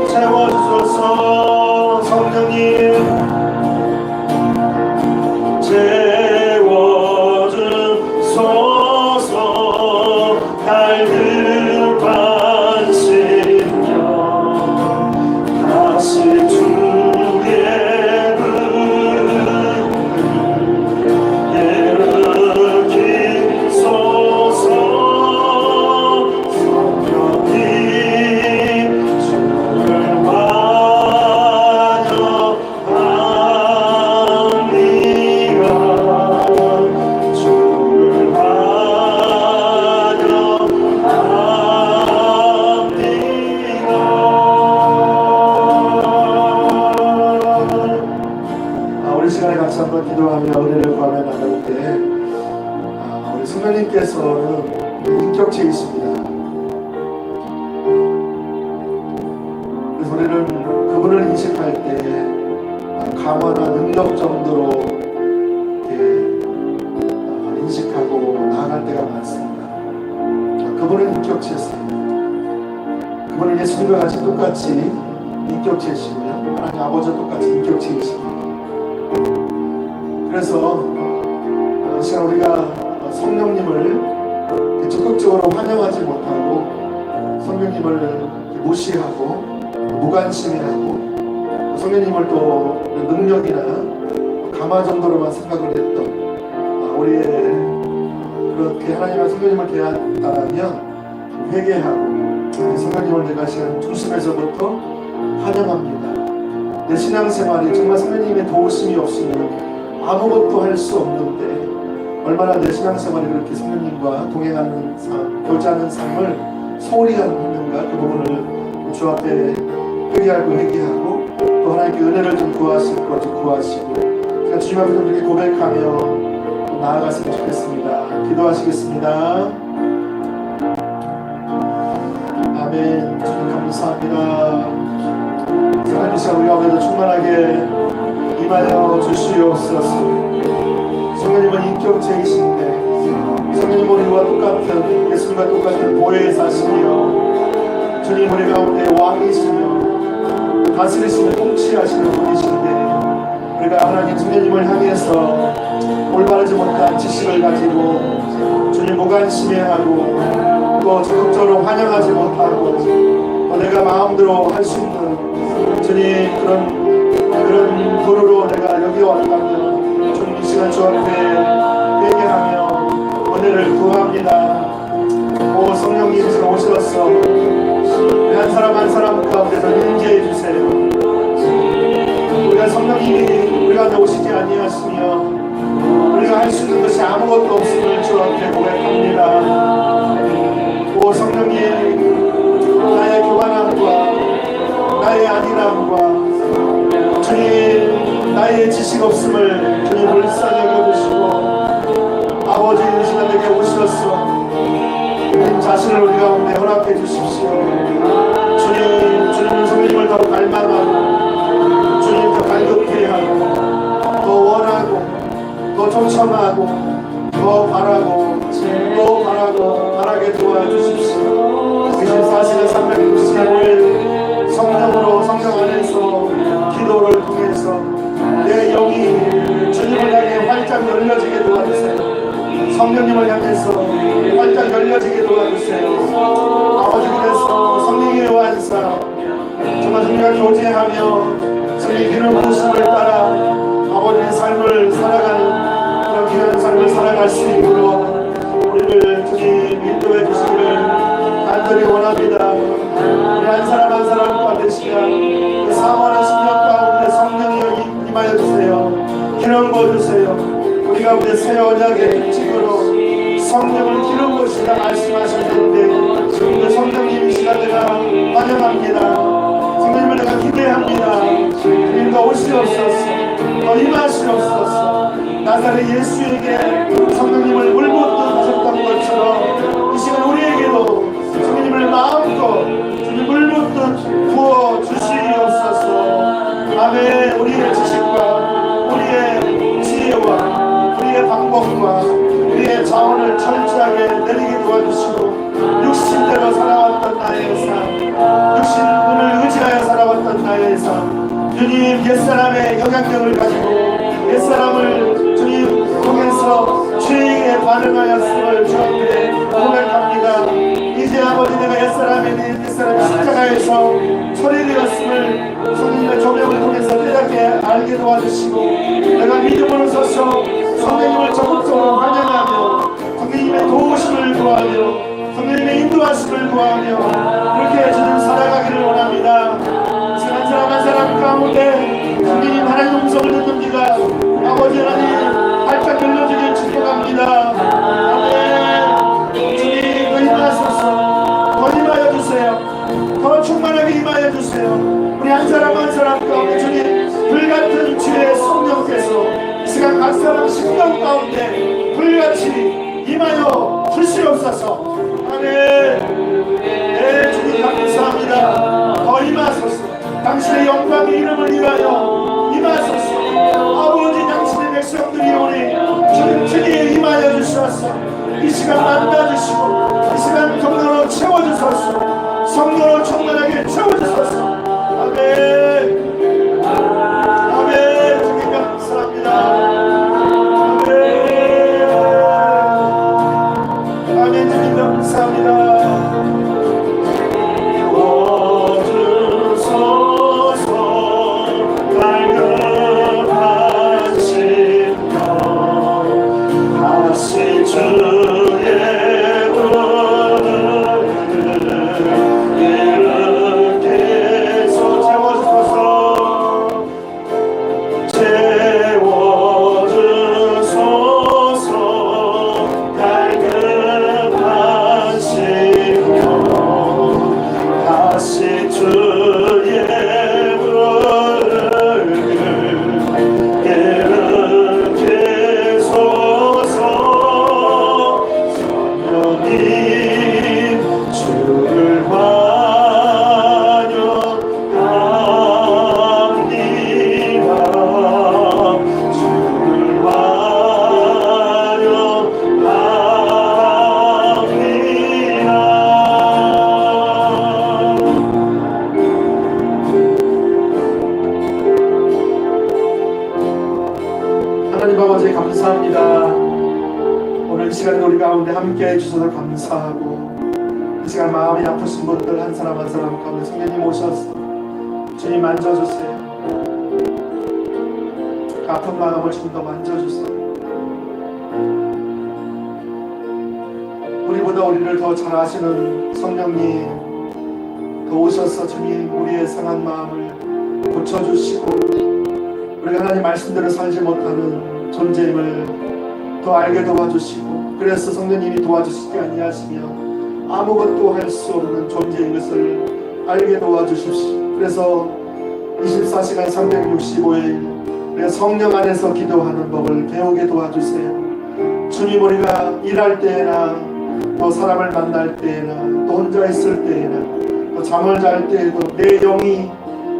S2: 채워주소서. 성령님 채워주소서. 갈급한 심령 다시 주의 부름을 일으키소서. 성령님 주를 환영합니다. 주를 환영합니다.
S1: 우리 시간에 같이 한번 기도하며 은혜를 구하며 나갈 때 우리 성령님께서는 인격체이십니다. 그래서 우리는 그분을 인식할 때 감화나 능력 정도로 이렇게 인식하고 나아갈 때가 많습니다. 그분은 인격체였습니다. 그분은 예수님과 같이 똑같이 인격체이시고요, 하나님 아버지와 똑같이 인격체이십니다. 그래서 이 시간 우리가 성령님을 적극적으로 환영하지 못하고 성령님을 무시하고 무관심해하고 성령님을 또 능력이나 감화 정도로만 생각을 했던 우리의 그렇게 하나님과 성령님을 대한다면 회개하고 성령님을 내가 시간 중심에서부터 환영합니다. 내 신앙생활이 정말 성령님의 도우심이 없으면 아무것도 할 수 없는데 얼마나 내 신앙생활이 그렇게 성령님과 동행하는 삶, 교제하는 삶을 소홀히 하고 있는가, 그 부분을 주 앞에 회개하고 또 하나님께 은혜를 좀 구하시고 제가 주님 앞에 좀 이렇게 고백하며 또 나아갔으면 좋겠습니다. 기도하시겠습니다. 아멘. 주님 감사합니다. 하나님 이 시간 우리 가운데도 충만하게 임하여 주시옵소서. 성령님은 인격체이신데 성령님 우리와 똑같은, 예수님과 똑같은 보혜에 사시며 주님 우리 가운데 왕이시며 다스리시며 통치하시는 분이신데 우리가 하나님 성령님을 향해서 올바르지 못한 지식을 가지고 주님 무관심해하고 또 적극적으로 환영하지 못하고 또 내가 마음대로 할 수 있는 주님 그런 도로로 내가 여기 왔다면 주님 이 시간 주 앞에 회개하며 은혜를 구합니다. 오 성령님 지금 오셔서 한 사람 한 사람 가운데서 임재해 주세요. 우리가 성령님이 우리 가운데 오시지 아니하시며 우리가 할 수 있는 것이 아무것도 없음을 주 앞에 고백합니다. 오 성령님, 나의 교만함과 나의 안일함과 주님 나의 지식 없음을 주님 불쌍히 여겨주시고 아버지 이 시간 내게 오셔서 주님 자신을 우리 가운데 허락해 주십시오. 주님은 성령님을 더 갈망하고 주님 더 갈급해하고 더 원하고 더 초청하고 더 바라고 또 바라게 도와주십시오. 24시간 365일 성령으로 성령 안에서 기도를 통해서 내 영이 주님을 향해 활짝 열려지게 도와주세요. 성령님을 향해서 활짝 열려지게 도와주세요. 아버지 그래서 성령의 완사 정말 우리가 교제하며 성령의 기름 부으심을 따라 아버지의 삶을 살아가는 그런 귀한 삶을 살아갈 수 있도록 우리를 주님 인도해 주시기를 간절히 원합니다. 우리 한 사람 한 사람 가운데 시간 그 사모하는 심령 가운데 성령이 임하여 주세요. 기름 부어주세요. 우리 가운데 새 언약의 특징으로 성령을 기른 것이라 말씀하셨는데 그 성령님 이 시간에가 환영합니다. 성령님을 내가 기대합니다. 주님과 오시옵소서, 더 임하시옵소서. 나사렛 예수에게 성령님을 물붓듯 하셨던 것처럼 이 시간 우리에게도 성령님을 마음껏 주님 물붓듯 부어 주시옵소서. 아멘. 우리의 지식과 우리의 지혜와 우리의 방법과 우리의 자원을 철저하게 내리게 도와주시고 육신대로 살아왔던 나의 삶, 육신을 의지하여 살아왔던 나의 삶, 주님 옛사람의 영향력을 가지고 옛사람을 주님 통해서 죄에 반응하였음을 주 앞에 고백합니다. 이제 아버지 내가 옛사람의 십자가에서 처리되었음을 성령님의 조명을 통해서 깨닫게 알게 도와주시고 내가 믿음으로 서서 성령님을 적극적으로 환영하며 성령님의 도우심을 구하며 성령님의 인도하심을 구하며 그렇게 주님 살아가기를 원합니다. 한 사람 한 사람 가운데 주님 하나님 음성을 듣는 이가 아버지 하나님 활짝 열려주길 축복합니다. 아멘. 주님 더 임하소서, 더 임하여 주세요. 더 충만하게 임하여 주세요. 우리 한 사람 한 사람 가운데 주님 불같은 주의 성령께서 이 시간 각 사람 심령 가운데 불같이 임하여 주시옵소서. 아멘. 네 주님 감사합니다. 더 임하소서. 당신의 영광의 이름을 위하여 임하소서. 아버지 당신의 백성들이 오니 주님 주님 임하여 주셔서 이 시간 만나주시고 이 시간 성령으로 채워주소서. 성령으로 충만하게 채워주소서. 아멘. 아멘. 주님 감사합니다. 아멘. 아멘. 주님 감사합니다. 함께 해주셔서 감사하고 이 시간 마음이 아프신 분들 한 사람 한 사람 가운데 성령님 오셔서 주님 만져주세요. 그 아픈 마음을 좀 더 만져주세요. 우리보다 우리를 더 잘 아시는 성령님 더 오셔서 주님 우리의 상한 마음을 고쳐주시고 우리가 하나님 말씀대로 살지 못하는 존재임을 더 알게 도와주시고 그래서 성령님이 도와주시지 아니하시며 아무것도 할 수 없는 존재인 것을 알게 도와주십시오. 그래서 24시간 365일 우리가 성령 안에서 기도하는 법을 배우게 도와주세요. 주님 우리가 일할 때나 또 사람을 만날 때나 또 혼자 있을 때나 또 잠을 잘 때에도 내 영이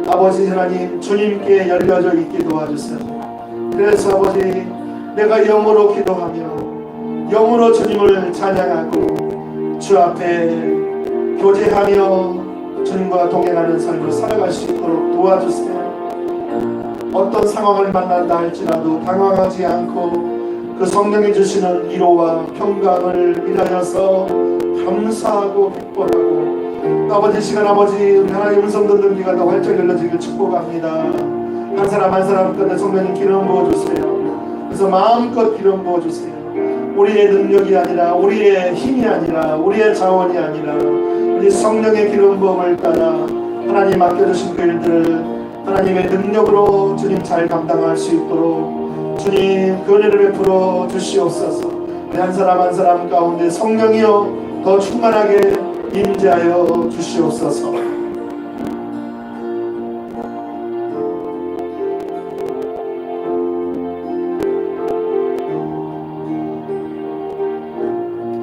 S1: 아버지 하나님 주님께 열려져 있게 도와주세요. 그래서 아버지 내가 영으로 기도하며 영으로 주님을 찬양하고 주 앞에 교제하며 주님과 동행하는 삶을 살아갈 수 있도록 도와주세요. 어떤 상황을 만난다 할지라도 당황하지 않고 그 성령이 주시는 위로와 평강을 인하여서 감사하고 기뻐하고 아버지 시간 아버지 하나님의 음성 듣는 귀가 더 활짝 열려지길 축복합니다. 한 사람 한 사람 끝에 성령님 기름 부어주세요. 그래서 마음껏 기름 부어주세요. 우리의 능력이 아니라 우리의 힘이 아니라 우리의 자원이 아니라 우리 성령의 기름 부음을 따라 하나님 맡겨주신 그 일들을 하나님의 능력으로 주님 잘 감당할 수 있도록 주님 그 은혜를 베풀어 주시옵소서. 우리 한 사람 한 사람 가운데 성령이여 더 충만하게 임재하여 주시옵소서.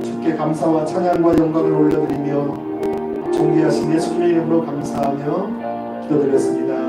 S1: 주께 감사와 찬양과 영광을 올려드리며 존귀하신 예수님의 이름으로 감사하며 기도드렸습니다.